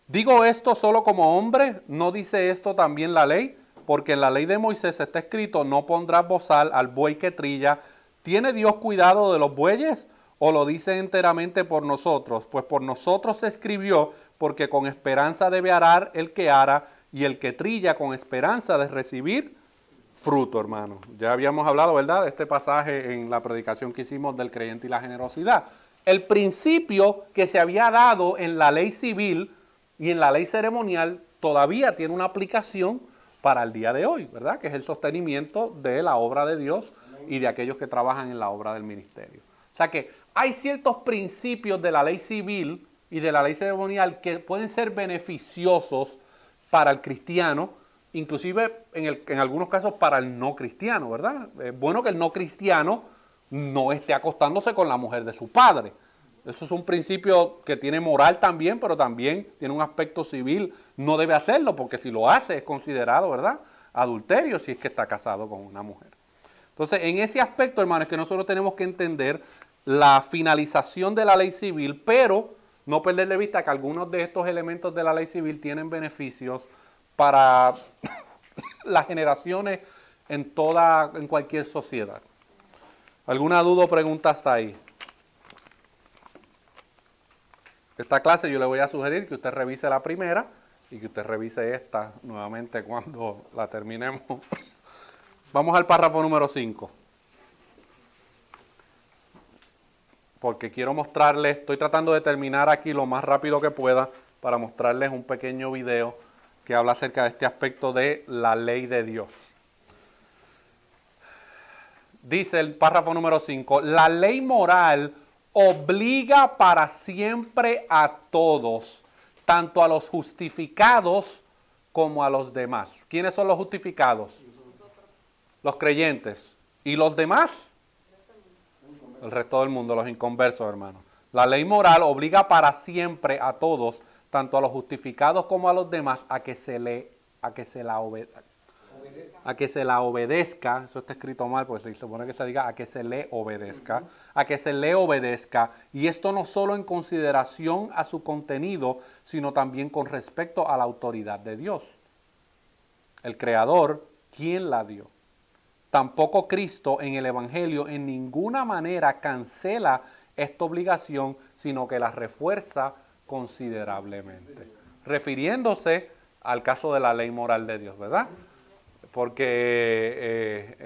S1: digo esto solo como hombre, ¿no dice esto también la ley? Porque en la ley de Moisés está escrito, no pondrás bozal al buey que trilla. ¿Tiene Dios cuidado de los bueyes? ¿O lo dice enteramente por nosotros? Pues por nosotros se escribió, porque con esperanza debe arar el que ara, y el que trilla con esperanza de recibir fruto, hermano. Ya habíamos hablado, ¿verdad?, de este pasaje en la predicación que hicimos del creyente y la generosidad. El principio que se había dado en la ley civil y en la ley ceremonial todavía tiene una aplicación para el día de hoy, ¿verdad? Que es el sostenimiento de la obra de Dios y de aquellos que trabajan en la obra del ministerio. O sea que hay ciertos principios de la ley civil y de la ley ceremonial que pueden ser beneficiosos para el cristiano, inclusive en algunos casos para el no cristiano, ¿verdad? Es bueno que el no cristiano no esté acostándose con la mujer de su padre. Eso es un principio que tiene moral también, pero también tiene un aspecto civil. No debe hacerlo, porque si lo hace es considerado, ¿verdad?, adulterio si es que está casado con una mujer. Entonces, en ese aspecto, hermanos, es que nosotros tenemos que entender la finalización de la ley civil, pero no perder de vista que algunos de estos elementos de la ley civil tienen beneficios para las generaciones en cualquier sociedad. ¿Alguna duda o pregunta hasta ahí? Esta clase yo le voy a sugerir que usted revise la primera y que usted revise esta nuevamente cuando la terminemos. Vamos al párrafo número 5. Porque quiero mostrarles, estoy tratando de terminar aquí lo más rápido que pueda para mostrarles un pequeño video que habla acerca de este aspecto de la ley de Dios. dice el párrafo número 5, la ley moral obliga para siempre a todos, tanto a los justificados como a los demás. ¿Quiénes son los justificados? Los creyentes. ¿Y los demás? El resto del mundo, los inconversos, hermanos. La ley moral obliga para siempre a todos, tanto a los justificados como a los demás, a que se la obedezca. Eso está escrito mal, porque se supone que se diga a que se le obedezca. A que se le obedezca. Y esto no solo en consideración a su contenido, sino también con respecto a la autoridad de Dios. El Creador, ¿quién la dio? Tampoco Cristo en el Evangelio en ninguna manera cancela esta obligación, sino que la refuerza considerablemente. Refiriéndose al caso de la ley moral de Dios, ¿verdad? Porque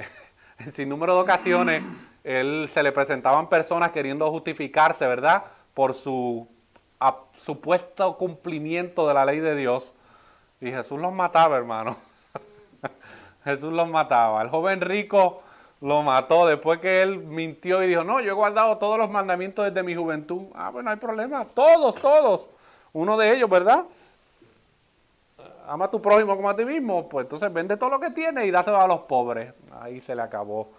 S1: en sin número de ocasiones se le presentaban personas queriendo justificarse, ¿verdad? Por su supuesto cumplimiento de la ley de Dios. Y Jesús los mataba, hermano. Jesús los mataba. El joven rico lo mató después que él mintió y dijo, no, yo he guardado todos los mandamientos desde mi juventud. Ah, pues no hay problema. Todos. Uno de ellos, ¿verdad? Ama a tu prójimo como a ti mismo. Pues entonces vende todo lo que tiene y dáselo a los pobres. Ahí se le acabó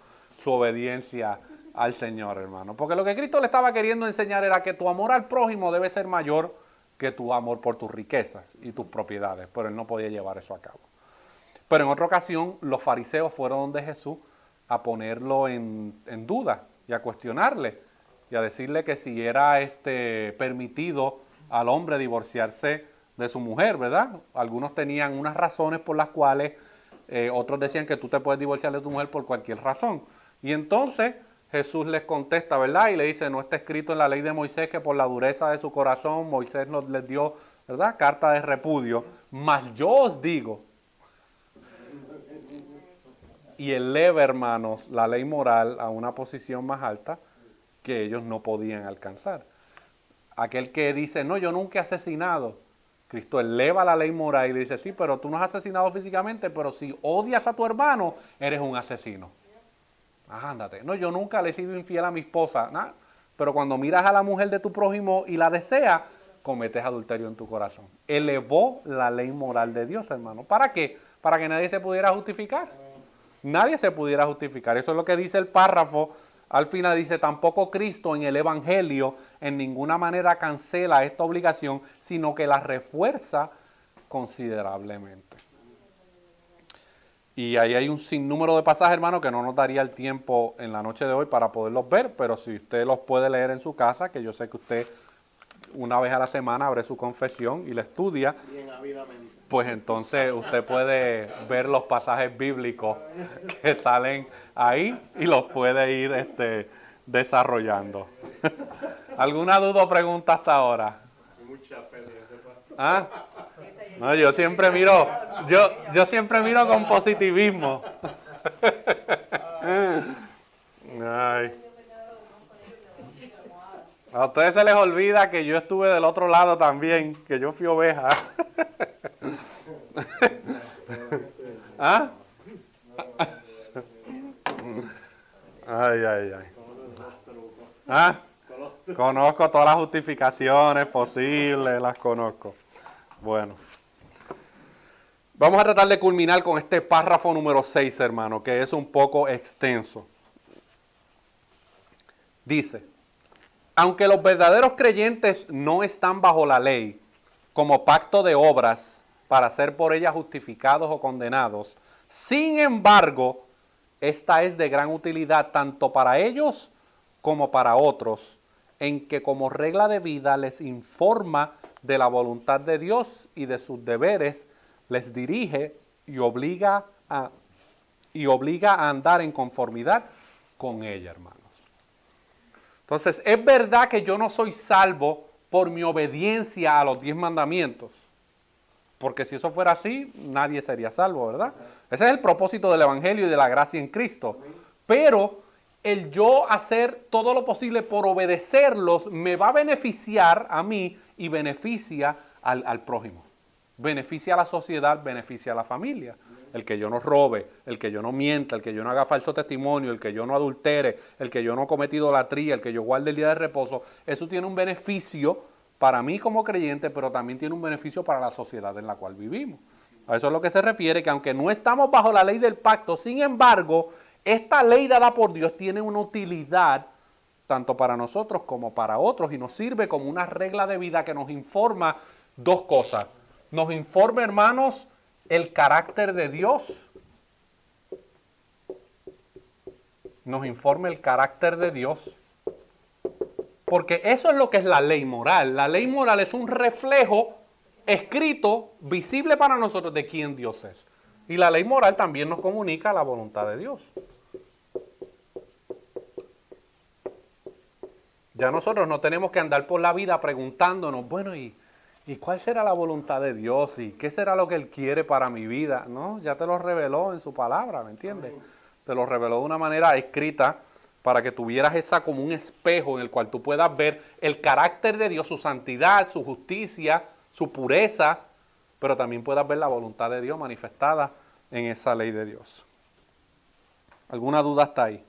S1: su obediencia al Señor, hermano. Porque lo que Cristo le estaba queriendo enseñar era que tu amor al prójimo debe ser mayor que tu amor por tus riquezas y tus propiedades. Pero él no podía llevar eso a cabo. Pero en otra ocasión, los fariseos fueron donde Jesús a ponerlo en duda y a cuestionarle y a decirle que si era permitido al hombre divorciarse de su mujer, ¿verdad? Algunos tenían unas razones por las cuales otros decían que tú te puedes divorciar de tu mujer por cualquier razón. Y entonces Jesús les contesta, ¿verdad? Y le dice, no está escrito en la ley de Moisés que por la dureza de su corazón Moisés les dio, ¿verdad? Carta de repudio. Mas yo os digo. Y eleva, hermanos, la ley moral a una posición más alta que ellos no podían alcanzar. Aquel que dice, no, yo nunca he asesinado. Cristo eleva la ley moral y le dice, sí, pero tú no has asesinado físicamente, pero si odias a tu hermano, eres un asesino. Ándate. No, yo nunca le he sido infiel a mi esposa. Nah, pero cuando miras a la mujer de tu prójimo y la deseas, cometes adulterio en tu corazón. Elevó la ley moral de Dios, hermano. ¿Para qué? Para que nadie se pudiera justificar. Nadie se pudiera justificar. Eso es lo que dice el párrafo. Al final dice, tampoco Cristo en el Evangelio en ninguna manera cancela esta obligación, sino que la refuerza considerablemente. Y ahí hay un sinnúmero de pasajes, hermano, que no nos daría el tiempo en la noche de hoy para poderlos ver, pero si usted los puede leer en su casa, que yo sé que usted una vez a la semana abre su confesión y la estudia,
S3: Bien ávidamente.
S1: pues entonces usted puede ver los pasajes bíblicos que salen ahí y los puede ir desarrollando. ¿Alguna duda o pregunta hasta ahora?
S3: Mucha pelea.
S1: ¿Ah? No, yo siempre miro con positivismo. Ay. A ustedes se les olvida que yo estuve del otro lado también, que yo fui oveja. ¿Ah? Ay. ¿Ah? Conozco todas las justificaciones posibles, las conozco. Bueno. Vamos a tratar de culminar con este párrafo número 6, hermano, que es un poco extenso. Dice, aunque los verdaderos creyentes no están bajo la ley como pacto de obras para ser por ella justificados o condenados, sin embargo, esta es de gran utilidad tanto para ellos como para otros, en que como regla de vida les informa de la voluntad de Dios y de sus deberes, les dirige y obliga a andar en conformidad con ella, hermanos. Entonces, es verdad que yo no soy salvo por mi obediencia a los 10 mandamientos, porque si eso fuera así, nadie sería salvo, ¿verdad? Ese es el propósito del Evangelio y de la gracia en Cristo. Pero el yo hacer todo lo posible por obedecerlos me va a beneficiar a mí y beneficia al prójimo. Beneficia a la sociedad, beneficia a la familia. el que yo no robe, el que yo no mienta, el que yo no haga falso testimonio, el que yo no adultere, el que yo no cometa idolatría, el que yo guarde el día de reposo, eso tiene un beneficio para mí como creyente, pero también tiene un beneficio para la sociedad en la cual vivimos. A eso es lo que se refiere, que aunque no estamos bajo la ley del pacto, sin embargo, esta ley dada por Dios tiene una utilidad tanto para nosotros como para otros y nos sirve como una regla de vida que nos informa dos cosas. Nos informa, hermanos, el carácter de Dios. Nos informa el carácter de Dios. Porque eso es lo que es la ley moral. La ley moral es un reflejo escrito, visible para nosotros de quién Dios es. Y la ley moral también nos comunica la voluntad de Dios. Ya nosotros no tenemos que andar por la vida preguntándonos, bueno, ¿y cuál será la voluntad de Dios? ¿Y qué será lo que Él quiere para mi vida? No, ya te lo reveló en su palabra, ¿me entiendes? Te lo reveló de una manera escrita para que tuvieras esa como un espejo en el cual tú puedas ver el carácter de Dios, su santidad, su justicia, su pureza, pero también puedas ver la voluntad de Dios manifestada en esa ley de Dios. ¿Alguna duda hasta ahí?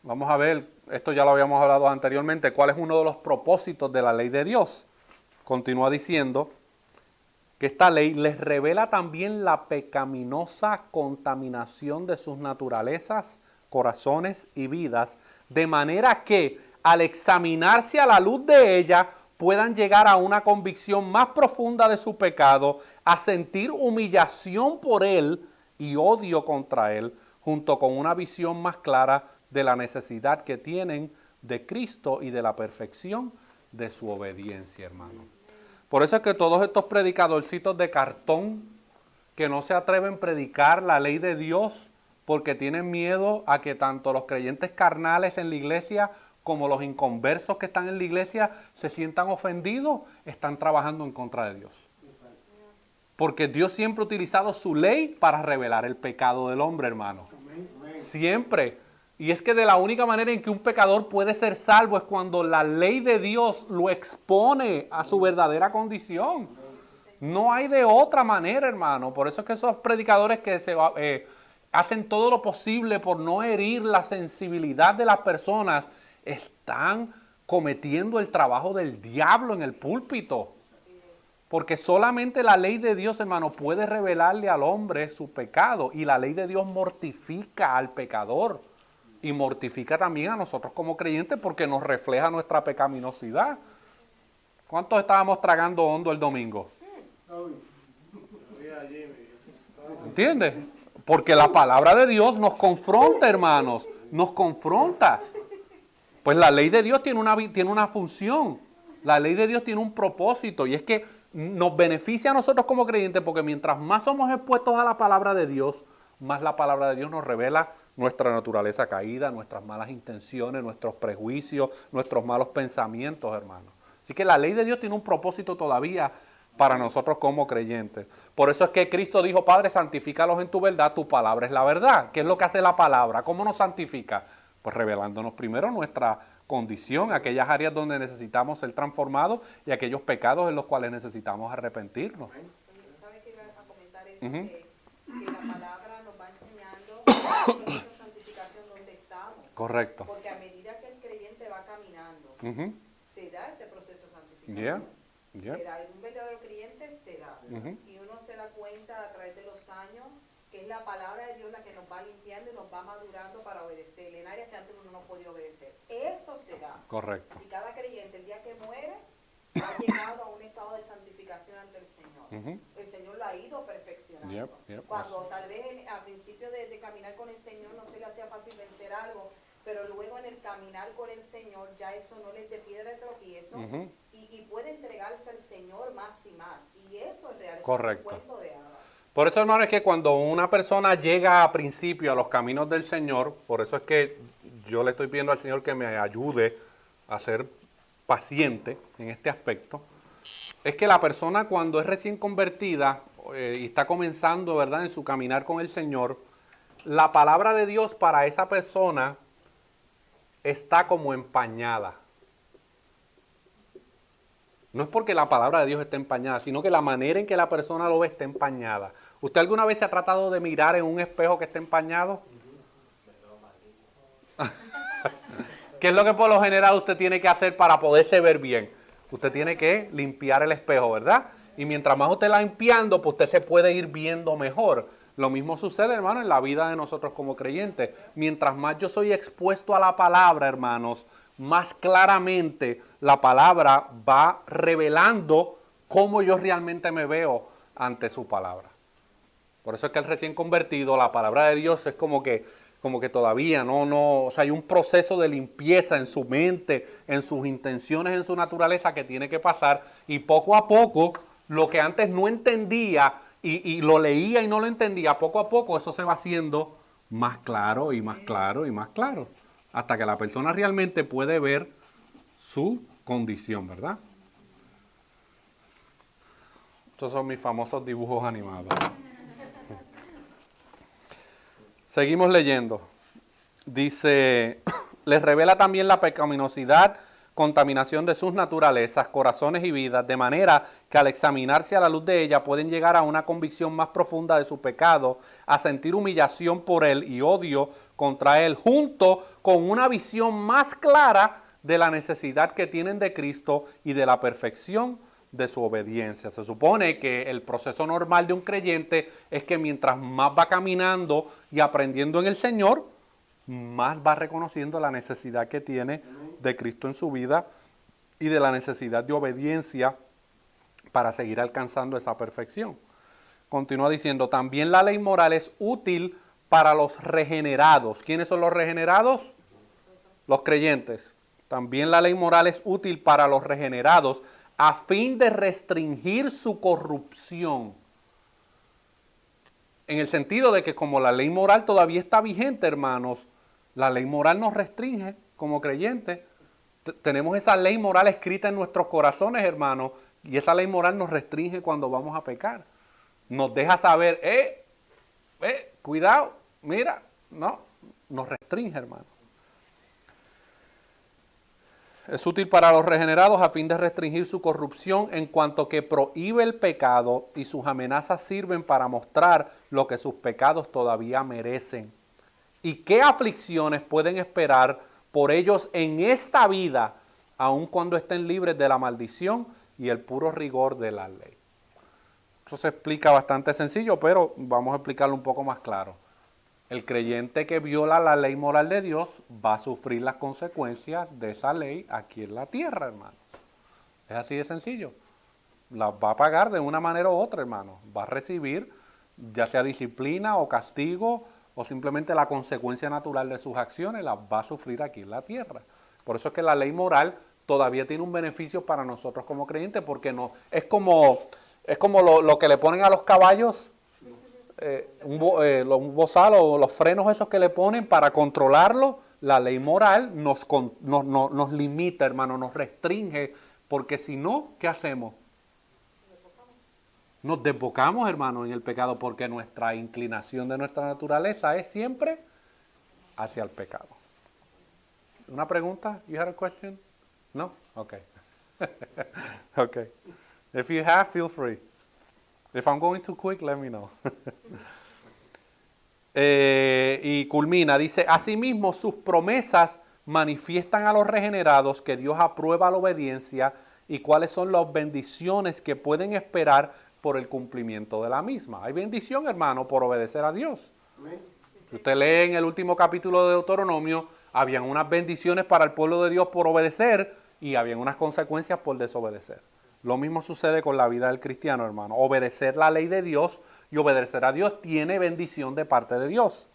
S1: Vamos a ver, esto ya lo habíamos hablado anteriormente, cuál es uno de los propósitos de la ley de Dios. Continúa diciendo que esta ley les revela también la pecaminosa contaminación de sus naturalezas, corazones y vidas, de manera que al examinarse a la luz de ella puedan llegar a una convicción más profunda de su pecado, a sentir humillación por él y odio contra él, junto con una visión más clara de la necesidad que tienen de Cristo y de la perfección de su obediencia, hermano. Por eso es que todos estos predicadorcitos de cartón que no se atreven a predicar la ley de Dios porque tienen miedo a que tanto los creyentes carnales en la iglesia como los inconversos que están en la iglesia se sientan ofendidos, están trabajando en contra de Dios. Porque Dios siempre ha utilizado su ley para revelar el pecado del hombre, hermano. Siempre. Y es que de la única manera en que un pecador puede ser salvo es cuando la ley de Dios lo expone a su verdadera condición. No hay de otra manera, hermano. Por eso es que esos predicadores que hacen todo lo posible por no herir la sensibilidad de las personas, están cometiendo el trabajo del diablo en el púlpito. Porque solamente la ley de Dios, hermano, puede revelarle al hombre su pecado. Y la ley de Dios mortifica al pecador. Y mortifica también a nosotros como creyentes porque nos refleja nuestra pecaminosidad. ¿Cuántos estábamos tragando hondo el domingo? ¿Entiendes? Porque la palabra de Dios nos confronta, hermanos. Nos confronta. Pues la ley de Dios tiene una función. La ley de Dios tiene un propósito. Y es que nos beneficia a nosotros como creyentes porque mientras más somos expuestos a la palabra de Dios, más la palabra de Dios nos revela nuestra naturaleza caída, nuestras malas intenciones, nuestros prejuicios, nuestros malos pensamientos, hermanos. Así que la ley de Dios tiene un propósito todavía para nosotros como creyentes. Por eso es que Cristo dijo, Padre, santifícalos en tu verdad, tu palabra es la verdad. ¿Qué es lo que hace la palabra? ¿Cómo nos santifica? Pues revelándonos primero nuestra condición, aquellas áreas donde necesitamos ser transformados y aquellos pecados en los cuales necesitamos arrepentirnos.
S4: ¿Sabe qué iba a comentar eso? Que la palabra nos va enseñando el proceso de santificación donde estamos.
S1: Correcto.
S4: Porque a medida que el creyente va caminando, se da ese proceso de santificación. Se da, en un verdadero creyente se da. Y uno se da cuenta a través de los años que es la palabra de Dios la que nos va limpiando y nos va madurando para obedecerle en áreas que antes uno no podía obedecer. Eso se da.
S1: Correcto.
S4: Y cada creyente, el día que muere, ha llegado a un estado de santificación ante el Señor. El Señor lo ha ido perfeccionando. Cuando tal vez al principio de caminar con el Señor no se le hacía fácil vencer algo, pero luego en el caminar con el Señor ya eso no les de piedra de tropiezo y puede entregarse al Señor más y más. Y eso es real, eso es un cuento de hadas.
S1: Por eso, hermano, es que cuando una persona llega a principio a los caminos del Señor, por eso es que yo le estoy pidiendo al Señor que me ayude a ser paciente en este aspecto, es que la persona cuando es recién convertida y está comenzando, ¿verdad?, en su caminar con el Señor, la palabra de Dios para esa persona está como empañada. No es porque la palabra de Dios esté empañada, sino que la manera en que la persona lo ve está empañada. ¿Usted alguna vez se ha tratado de mirar en un espejo que esté empañado? ¿Qué es lo que por lo general usted tiene que hacer para poderse ver bien? Usted tiene que limpiar el espejo, ¿verdad? Y mientras más usted la limpiando, pues usted se puede ir viendo mejor. Lo mismo sucede, hermano, en la vida de nosotros como creyentes. Mientras más yo soy expuesto a la palabra, hermanos, más claramente la palabra va revelando cómo yo realmente me veo ante su palabra. Por eso es que el recién convertido, la palabra de Dios es como que todavía o sea, hay un proceso de limpieza en su mente, en sus intenciones, en su naturaleza que tiene que pasar, y poco a poco, lo que antes no entendía y lo leía y no lo entendía, poco a poco eso se va haciendo más claro y más claro y más claro, hasta que la persona realmente puede ver su condición, ¿verdad? Estos son mis famosos dibujos animados. Seguimos leyendo. Dice, les revela también la pecaminosidad, contaminación de sus naturalezas, corazones y vidas, de manera que al examinarse a la luz de ella pueden llegar a una convicción más profunda de su pecado, a sentir humillación por él y odio contra él, junto con una visión más clara de la necesidad que tienen de Cristo y de la perfección de su obediencia. Se supone que el proceso normal de un creyente es que mientras más va caminando y aprendiendo en el Señor, más va reconociendo la necesidad que tiene de Cristo en su vida y de la necesidad de obediencia para seguir alcanzando esa perfección. Continúa diciendo, también la ley moral es útil para los regenerados. ¿Quiénes son los regenerados? Los creyentes. También la ley moral es útil para los regenerados a fin de restringir su corrupción. En el sentido de que como la ley moral todavía está vigente, hermanos, la ley moral nos restringe como creyentes. Tenemos esa ley moral escrita en nuestros corazones, hermanos, y esa ley moral nos restringe cuando vamos a pecar. Nos deja saber, cuidado, mira, no, nos restringe, hermano. Es útil para los regenerados a fin de restringir su corrupción en cuanto que prohíbe el pecado y sus amenazas sirven para mostrar lo que sus pecados todavía merecen. ¿Y qué aflicciones pueden esperar por ellos en esta vida, aun cuando estén libres de la maldición y el puro rigor de la ley? Eso se explica bastante sencillo, pero vamos a explicarlo un poco más claro. El creyente que viola la ley moral de Dios va a sufrir las consecuencias de esa ley aquí en la tierra, hermano. Es así de sencillo. Las va a pagar de una manera u otra, hermano. Va a recibir ya sea disciplina o castigo o simplemente la consecuencia natural de sus acciones, las va a sufrir aquí en la tierra. Por eso es que la ley moral todavía tiene un beneficio para nosotros como creyentes, porque no es como lo que le ponen a los caballos, un bozal o los frenos esos que le ponen para controlarlo. La ley moral nos limita, hermano, nos restringe, porque si no, ¿qué hacemos? Nos desbocamos, hermano, en el pecado, porque nuestra inclinación de nuestra naturaleza es siempre hacia el pecado. ¿Una pregunta? You had a question? No? Okay. Okay. If you have, feel free. If I'm going too quick, let me know. Y culmina, dice, asimismo sus promesas manifiestan a los regenerados que Dios aprueba la obediencia y cuáles son las bendiciones que pueden esperar por el cumplimiento de la misma. Hay bendición, hermano, por obedecer a Dios. Si usted lee en el último capítulo de Deuteronomio, habían unas bendiciones para el pueblo de Dios por obedecer y habían unas consecuencias por desobedecer. Lo mismo sucede con la vida del cristiano, hermano. Obedecer la ley de Dios y obedecer a Dios tiene bendición de parte de Dios.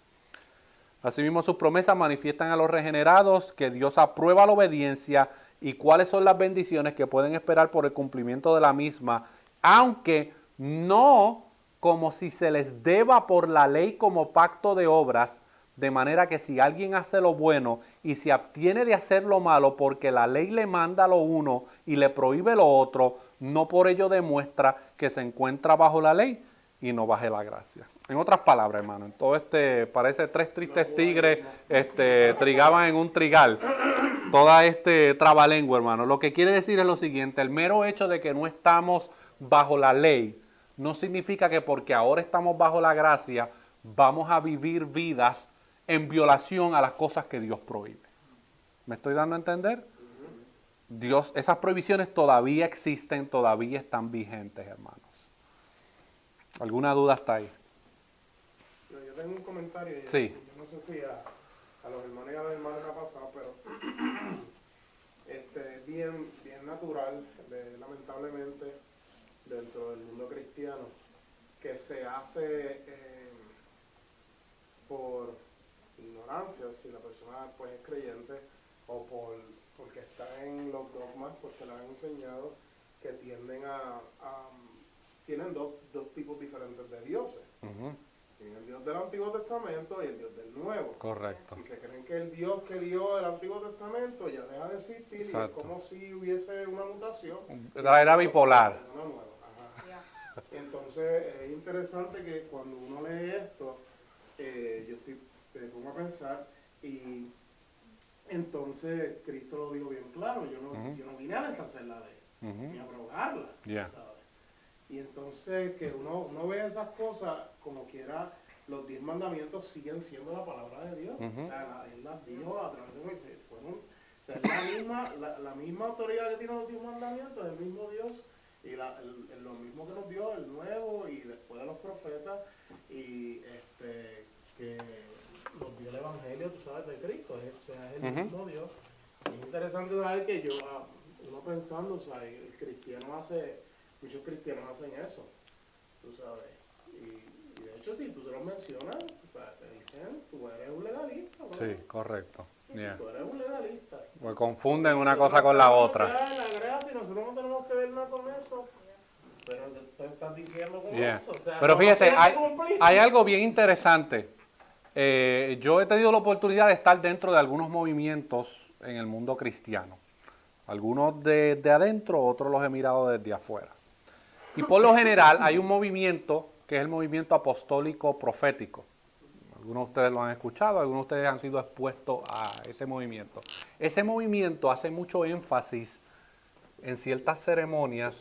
S1: Asimismo, sus promesas manifiestan a los regenerados que Dios aprueba la obediencia y cuáles son las bendiciones que pueden esperar por el cumplimiento de la misma, aunque no como si se les deba por la ley como pacto de obras, de manera que si alguien hace lo bueno y se abstiene de hacer lo malo porque la ley le manda lo uno y le prohíbe lo otro, no por ello demuestra que se encuentra bajo la ley y no bajo la gracia. En otras palabras, hermano, en todo parece tres tristes tigres trigaban en un trigal. Toda trabalengua, hermano. Lo que quiere decir es lo siguiente: el mero hecho de que no estamos bajo la ley no significa que porque ahora estamos bajo la gracia vamos a vivir vidas en violación a las cosas que Dios prohíbe. ¿Me estoy dando a entender? Esas prohibiciones todavía existen, todavía están vigentes, hermanos. ¿Alguna duda hasta ahí?
S6: Yo tengo un comentario.
S1: Sí.
S6: Yo no sé si a los hermanos y a las hermanas les ha pasado, pero es bien natural, lamentablemente, dentro del mundo cristiano, que se hace por ignorancia, si la persona pues es creyente, o porque está en los dogmas, porque le han enseñado que tienen dos tipos diferentes de dioses. Tienen el Dios del Antiguo Testamento y el Dios del Nuevo.
S1: Correcto.
S6: Y se creen que el Dios que dio el Antiguo Testamento ya deja de existir. Exacto. Y es como si hubiese una mutación.
S1: Era bipolar.
S6: Una nueva. Ajá. Entonces es interesante que cuando uno lee esto, me pongo a pensar, y entonces Cristo lo dijo bien claro: yo no vine a deshacer la ley, ni a abrogarla. ¿Sabes? Y entonces que uno ve esas cosas, como quiera, los 10 mandamientos siguen siendo la palabra de Dios. O sea, Él las dijo a través de Moisés. Es la misma autoridad que tienen los 10 mandamientos, el mismo Dios, y lo mismo que nos dio el Nuevo y después de los profetas, y que nos dio el Evangelio, tú sabes, de Cristo. Es el mismo Dios. Es interesante saber que uno pensando, o sea, muchos cristianos hacen eso, tú sabes. Y de hecho, si tú se lo mencionas, te dicen: tú eres un legalista. ¿No?
S1: Sí, correcto. Yeah.
S6: Tú eres un legalista.
S1: Pues confunden una cosa con la otra.
S6: La gracia, y nosotros no tenemos que ver nada con eso. Pero tú estás diciendo con eso. O sea,
S1: pero fíjate, hay algo bien interesante. Yo he tenido la oportunidad de estar dentro de algunos movimientos en el mundo cristiano. Algunos de adentro, otros los he mirado desde afuera. Y por lo general hay un movimiento que es el movimiento apostólico profético. Algunos de ustedes lo han escuchado, algunos de ustedes han sido expuestos a ese movimiento. Ese movimiento hace mucho énfasis en ciertas ceremonias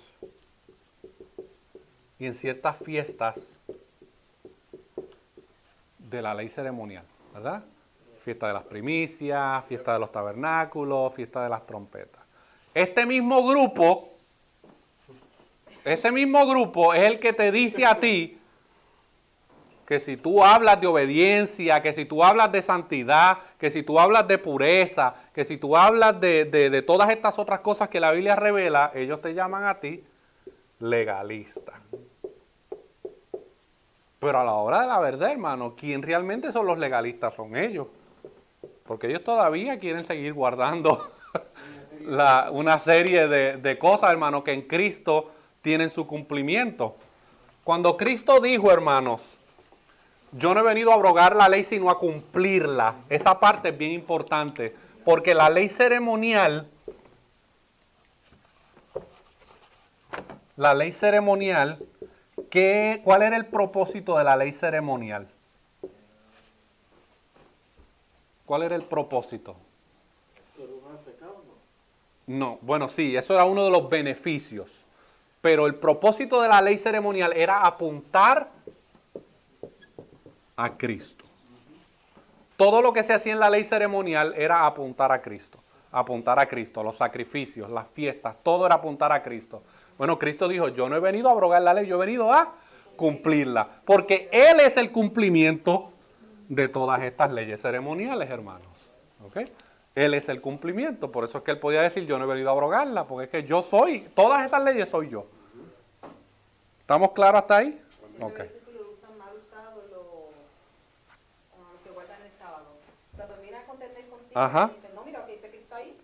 S1: y en ciertas fiestas de la ley ceremonial, ¿verdad? Fiesta de las primicias, fiesta de los tabernáculos, fiesta de las trompetas. Ese mismo grupo es el que te dice a ti que si tú hablas de obediencia, que si tú hablas de santidad, que si tú hablas de pureza, que si tú hablas de todas estas otras cosas que la Biblia revela, ellos te llaman a ti legalista. Pero a la hora de la verdad, hermano, ¿quién realmente son los legalistas? Son ellos. Porque ellos todavía quieren seguir guardando una serie de cosas, hermano, que en Cristo tienen su cumplimiento. Cuando Cristo dijo, hermanos, yo no he venido a abrogar la ley sino a cumplirla, esa parte es bien importante, porque la ley ceremonial, ¿cuál era el propósito de la ley ceremonial? ¿Cuál era el propósito? No, bueno, sí, eso era uno de los beneficios. Pero el propósito de la ley ceremonial era apuntar a Cristo. Todo lo que se hacía en la ley ceremonial era apuntar a Cristo. Apuntar a Cristo, los sacrificios, las fiestas, todo era apuntar a Cristo. Bueno, Cristo dijo, yo no he venido a abrogar la ley, yo he venido a cumplirla. Porque Él es el cumplimiento de todas estas leyes ceremoniales, hermanos. ¿Ok? Él es el cumplimiento, por eso es que Él podía decir, yo no he venido a abrogarla, porque es que yo soy, todas estas leyes soy yo. ¿Estamos claros hasta ahí?
S4: Ese versículo lo usan mal usado los que guardan el sábado. Cuando viene a contender contigo, dicen, no, mira, que dice Cristo ahí.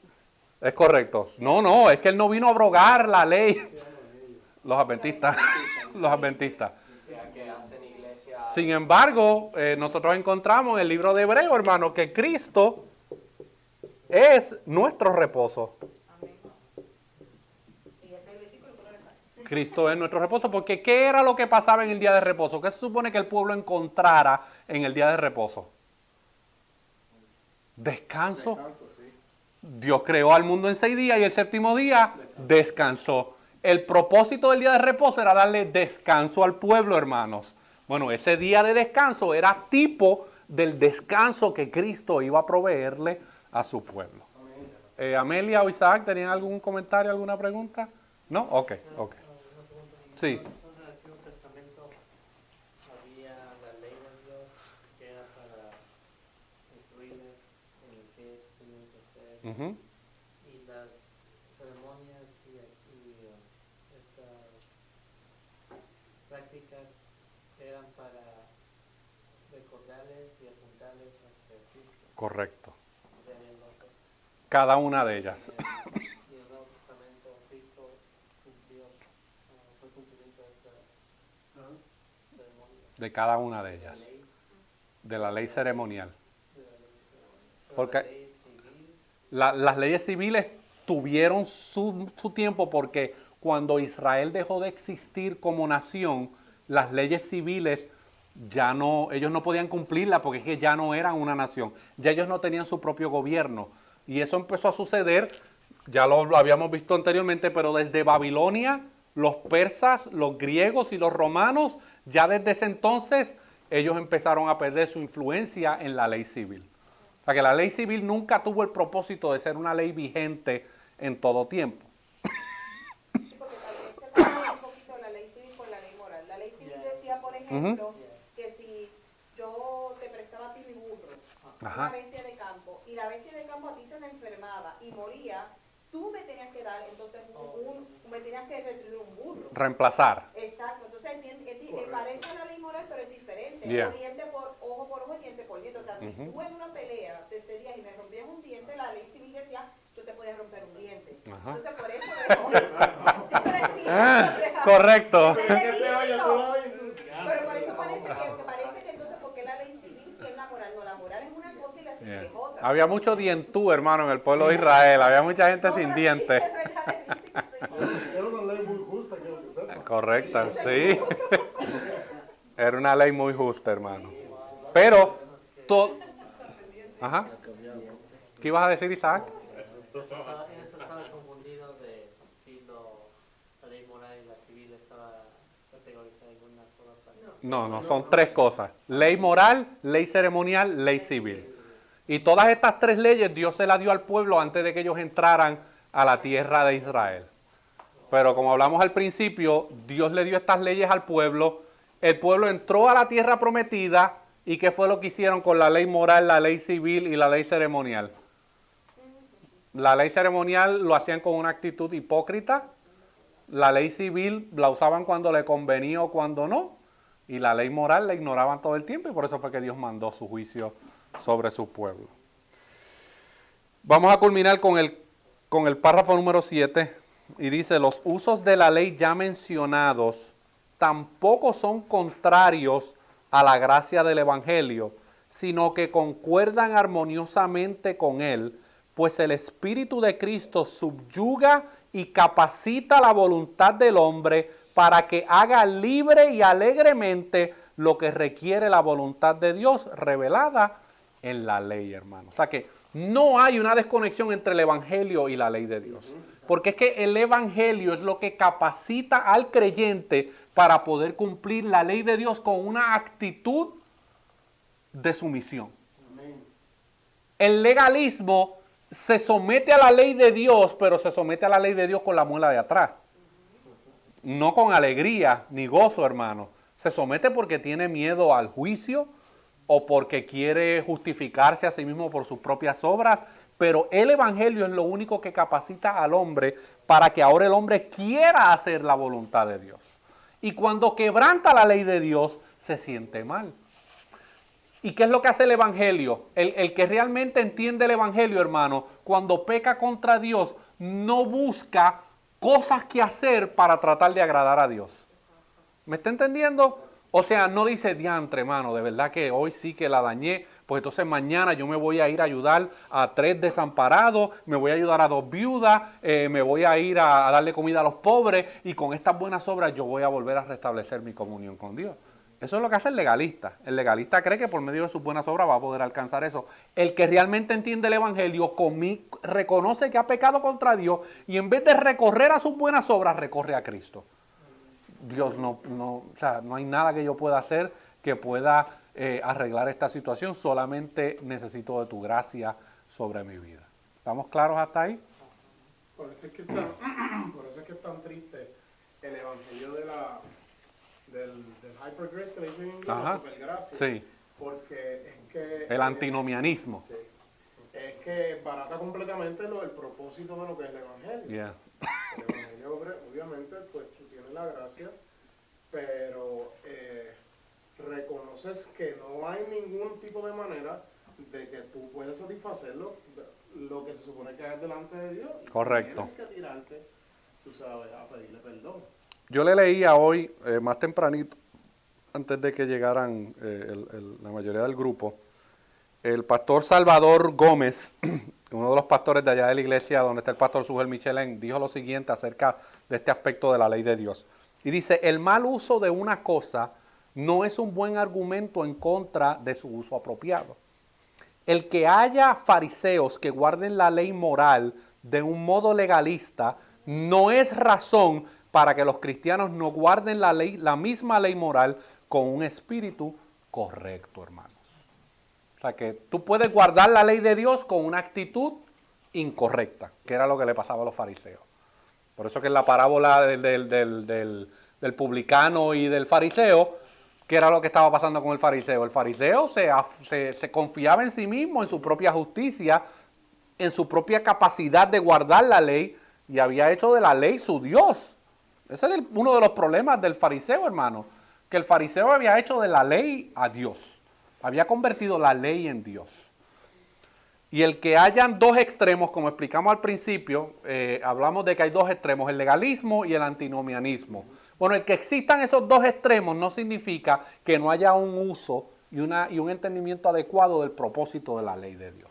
S1: Es correcto. No, es que Él no vino a abrogar la ley. Los adventistas. Los adventistas. Sin embargo, nosotros encontramos en el libro de Hebreos, hermano, que Cristo es nuestro reposo.
S4: Amén. Y ese es el versículo que no le
S1: Cristo es nuestro reposo, porque ¿qué era lo que pasaba en el día de reposo? ¿Qué se supone que el pueblo encontrara en el día de reposo? Descanso.
S6: Descanso, sí.
S1: Dios creó al mundo en 6 días y el séptimo día descansó. El propósito del día de reposo era darle descanso al pueblo, hermanos. Bueno, ese día de descanso era tipo del descanso que Cristo iba a proveerle a su pueblo. Amelia o Isaac, ¿tenían algún comentario, alguna pregunta? ¿No? Ok. Sí.
S2: En el Antiguo Testamento había la ley de Dios que era para instruirles en qué tenían que hacer.
S1: Ujú.
S2: Y las ceremonias y estas prácticas eran para recordarles y apuntarles hacia Cristo.
S1: Correcto.
S2: Serían los dos.
S1: Cada una de ellas.
S2: Y en el Nuevo Testamento Cristo cumplió, fue cumplimiento de esta ceremonia.
S1: De cada una de
S2: La
S1: ellas.
S2: ley,
S1: De la ley ceremonial.
S2: de la ley ceremonial.
S1: Porque-
S2: La ley civil,
S1: Las leyes civiles tuvieron su tiempo porque cuando Israel dejó de existir como nación, las leyes civiles ya no, ellos no podían cumplirlas porque es que ya no eran una nación, ya ellos no tenían su propio gobierno. Y eso empezó a suceder, ya lo habíamos visto anteriormente, pero desde Babilonia, los persas, los griegos y los romanos, ya desde ese entonces ellos empezaron a perder su influencia en la ley civil. O sea que la ley civil nunca tuvo el propósito de ser una ley vigente en todo tiempo.
S4: Sí, porque tal vez se parece un poquito la ley civil con la ley moral. La ley civil decía, por ejemplo, que si yo te prestaba a ti mi burro,
S1: Ajá.
S4: una bestia de campo, y la bestia de campo a ti se me enfermaba y moría, tú me tenías que dar, entonces, me tenías que retribuir un burro.
S1: Reemplazar.
S4: Exacto, entonces parece la ley moral, pero es diferente.
S1: Yeah.
S4: O diente por ojo y diente por diente. O sea, si tú en una pelea te cedías y me rompías un diente, la ley civil decía, yo te podía romper un diente.
S1: Ajá.
S4: Entonces, por eso siempre decía,
S1: Correcto.
S4: pero por eso parece que entonces, ¿por qué la ley civil si es la moral? No, la moral es una cosa y la civil es otra.
S1: Había mucho dientú, hermano, en el pueblo de Israel. Había mucha gente sin dientes.
S5: Era una ley muy justa, quiero que sepa.
S1: Correcta, sí. Era una ley muy justa, hermano. Pero, Ajá. ¿Qué ibas a decir, Isaac?
S2: eso estaba confundido de si la ley moral y la civil estaba categorizada en una sola parte.
S1: No, son 3 cosas. Ley moral, ley ceremonial, ley civil. Y todas estas 3 leyes Dios se las dio al pueblo antes de que ellos entraran a la tierra de Israel. Pero como hablamos al principio, Dios le dio estas leyes al pueblo. El pueblo entró a la tierra prometida. ¿Y qué fue lo que hicieron con la ley moral, la ley civil y la ley ceremonial? La ley ceremonial lo hacían con una actitud hipócrita. La ley civil la usaban cuando le convenía o cuando no. Y la ley moral la ignoraban todo el tiempo y por eso fue que Dios mandó su juicio sobre su pueblo. Vamos a culminar con el párrafo número 7 y dice, los usos de la ley ya mencionados tampoco son contrarios a la gracia del Evangelio, sino que concuerdan armoniosamente con él, pues el Espíritu de Cristo subyuga y capacita la voluntad del hombre para que haga libre y alegremente lo que requiere la voluntad de Dios revelada en la ley, hermano. O sea que no hay una desconexión entre el Evangelio y la ley de Dios. Porque es que el Evangelio es lo que capacita al creyente para poder cumplir la ley de Dios con una actitud de sumisión. El legalismo se somete a la ley de Dios, pero se somete a la ley de Dios con la muela de atrás. No con alegría ni gozo, hermano. Se somete porque tiene miedo al juicio o porque quiere justificarse a sí mismo por sus propias obras. Pero el Evangelio es lo único que capacita al hombre para que ahora el hombre quiera hacer la voluntad de Dios. Y cuando quebranta la ley de Dios, se siente mal. ¿Y qué es lo que hace el Evangelio? El que realmente entiende el Evangelio, hermano, cuando peca contra Dios, no busca cosas que hacer para tratar de agradar a Dios. ¿Me está entendiendo? O sea, no dice diantre, hermano, de verdad que hoy sí que la dañé, pues entonces mañana yo me voy a ir a ayudar a 3 desamparados, me voy a ayudar a 2 viudas, me voy a ir a darle comida a los pobres y con estas buenas obras yo voy a volver a restablecer mi comunión con Dios. Eso es lo que hace el legalista. El legalista cree que por medio de sus buenas obras va a poder alcanzar eso. El que realmente entiende el Evangelio reconoce que ha pecado contra Dios y en vez de recorrer a sus buenas obras, recorre a Cristo. Dios o sea, no hay nada que yo pueda hacer que pueda arreglar esta situación, solamente necesito de tu gracia sobre mi vida. ¿Estamos claros hasta ahí?
S6: Por eso es que es tan triste el evangelio del hyper grace que le dicen en inglés, la supergracia.
S1: Sí.
S6: Porque es que
S1: El antinomianismo.
S6: Sí. Es que barata completamente el propósito de lo que es el evangelio.
S1: Yeah.
S6: El evangelio, obviamente, pues tú tienes la gracia, pero reconoces que no hay ningún tipo de manera de que tú puedas satisfacer lo que se supone que es delante de Dios.
S1: Correcto.
S6: Tienes que tirarte, tú sabes, a pedirle perdón.
S1: Yo le leía hoy, más tempranito, antes de que llegaran la mayoría del grupo, el pastor Salvador Gómez, uno de los pastores de allá de la iglesia donde está el pastor Sugel Michelén, dijo lo siguiente acerca de este aspecto de la ley de Dios. Y dice, el mal uso de una cosa no es un buen argumento en contra de su uso apropiado. El que haya fariseos que guarden la ley moral de un modo legalista no es razón para que los cristianos no guarden la misma ley moral con un espíritu correcto, hermanos. O sea que tú puedes guardar la ley de Dios con una actitud incorrecta, que era lo que le pasaba a los fariseos. Por eso que en la parábola del publicano y del fariseo, ¿qué era lo que estaba pasando con el fariseo? El fariseo se confiaba en sí mismo, en su propia justicia, en su propia capacidad de guardar la ley y había hecho de la ley su Dios. Ese es uno de los problemas del fariseo, hermano, que el fariseo había hecho de la ley a Dios. Había convertido la ley en Dios. Y el que hayan 2 extremos, como explicamos al principio, hablamos de que hay 2 extremos, el legalismo y el antinomianismo. Bueno, el que existan esos 2 extremos no significa que no haya un uso y un entendimiento adecuado del propósito de la ley de Dios.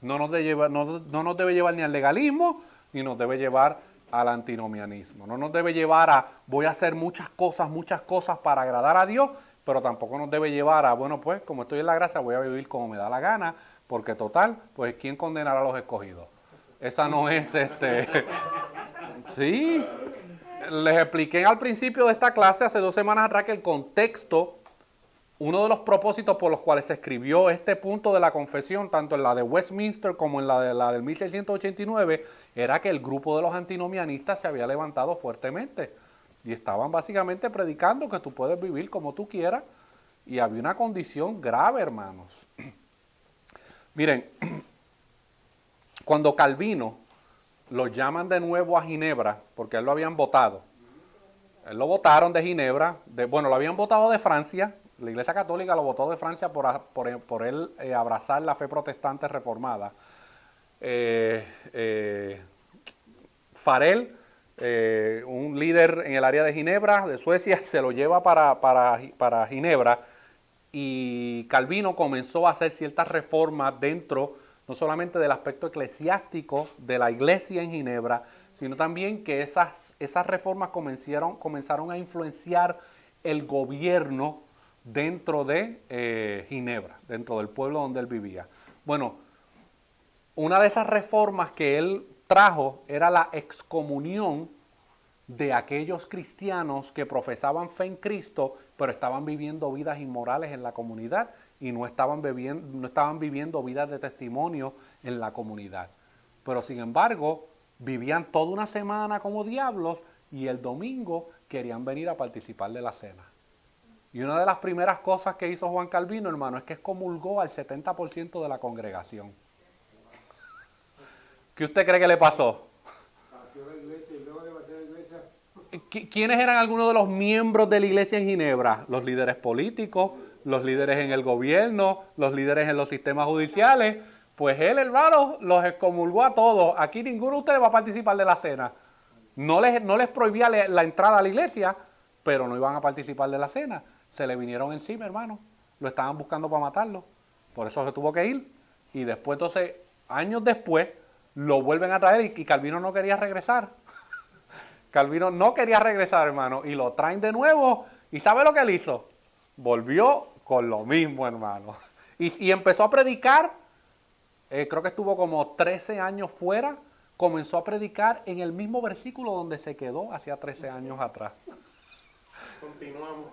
S1: No nos debe llevar ni al legalismo, ni nos debe llevar al antinomianismo. No nos debe llevar a voy a hacer muchas cosas para agradar a Dios, pero tampoco nos debe llevar a, bueno, pues, como estoy en la gracia, voy a vivir como me da la gana, porque total, pues, ¿quién condenará a los escogidos? Esa no es, Sí, les expliqué al principio de esta clase, hace 2 semanas atrás, que el contexto, uno de los propósitos por los cuales se escribió este punto de la confesión, tanto en la de Westminster como en la del 1689, era que el grupo de los antinomianistas se había levantado fuertemente. Y estaban básicamente predicando que tú puedes vivir como tú quieras. Y había una condición grave, hermanos. Miren, cuando Calvino lo llaman de nuevo a Ginebra, porque él lo habían votado. Él lo votaron de Ginebra. Lo habían votado de Francia. La Iglesia Católica lo votó de Francia por él abrazar la fe protestante reformada. Farel, un líder en el área de Ginebra, de Suecia, se lo lleva para Ginebra y Calvino comenzó a hacer ciertas reformas dentro, no solamente del aspecto eclesiástico de la iglesia en Ginebra, sino también que esas reformas comenzaron a influenciar el gobierno dentro de Ginebra, dentro del pueblo donde él vivía. Bueno, una de esas reformas que él trajo era la excomunión de aquellos cristianos que profesaban fe en Cristo, pero estaban viviendo vidas inmorales en la comunidad y no estaban viviendo vidas de testimonio en la comunidad. Pero sin embargo, vivían toda una semana como diablos y el domingo querían venir a participar de la cena. Y una de las primeras cosas que hizo Juan Calvino, hermano, es que excomulgó al 70% de la congregación. ¿Qué usted cree que le pasó? ¿Quiénes eran algunos de los miembros de la iglesia en Ginebra? Los líderes políticos, los líderes en el gobierno, los líderes en los sistemas judiciales. Pues él, hermano, los excomulgó a todos. Aquí ninguno de ustedes va a participar de la cena. No les prohibía la entrada a la iglesia, pero no iban a participar de la cena. se le vinieron encima, hermano. Lo estaban buscando para matarlo. Por eso se tuvo que ir. Y después, entonces, años después, lo vuelven a traer y Calvino no quería regresar. Calvino no quería regresar, hermano. Y lo traen de nuevo. ¿Y sabe lo que él hizo? Volvió con lo mismo, hermano. Y empezó a predicar. Creo que estuvo como 13 años fuera. Comenzó a predicar en el mismo versículo donde se quedó hacía 13 años atrás.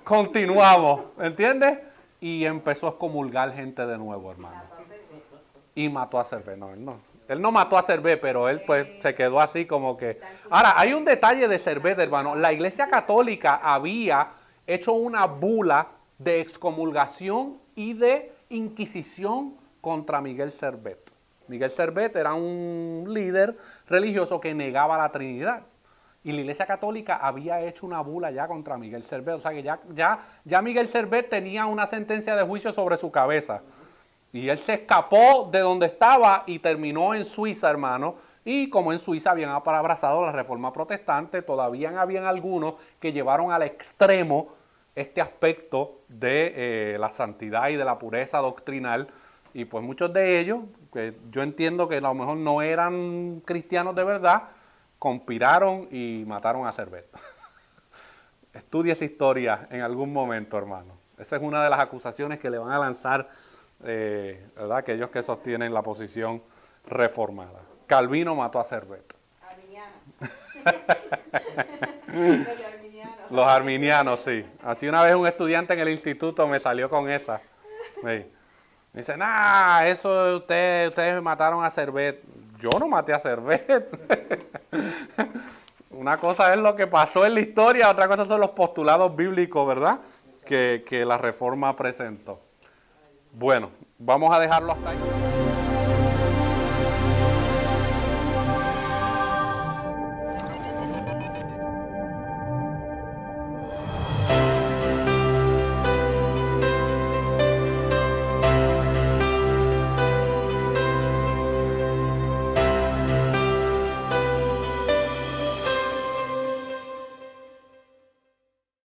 S1: Continuamos, ¿entiendes? Y empezó a excomulgar gente de nuevo, hermano. Y mató a Servet. No, él no mató a Servet, pero él pues se quedó así como que... Ahora, hay un detalle de Servet, hermano. La Iglesia Católica había hecho una bula de excomulgación y de inquisición contra Miguel Servet. Miguel Servet era un líder religioso que negaba la Trinidad. Y la Iglesia Católica había hecho una bula ya contra Miguel Servet. O sea que ya Miguel Servet tenía una sentencia de juicio sobre su cabeza. Y él se escapó de donde estaba y terminó en Suiza, hermano. Y como en Suiza habían abrazado la Reforma Protestante, todavía habían algunos que llevaron al extremo este aspecto de la santidad y de la pureza doctrinal. Y pues muchos de ellos, que yo entiendo que a lo mejor no eran cristianos de verdad, conspiraron y mataron a Servet. Estudie esa historia en algún momento, hermano. Esa es una de las acusaciones que le van a lanzar, ¿verdad? Aquellos que sostienen la posición reformada. Calvino mató a Servet. Los arminianos, sí. Así una vez un estudiante en el instituto me salió con esa. Me dice, eso ustedes mataron a Servet. Yo no maté a Servet. Una cosa es lo que pasó en la historia, otra cosa son los postulados bíblicos, ¿verdad? Que la Reforma presentó. Bueno, vamos a dejarlo hasta ahí.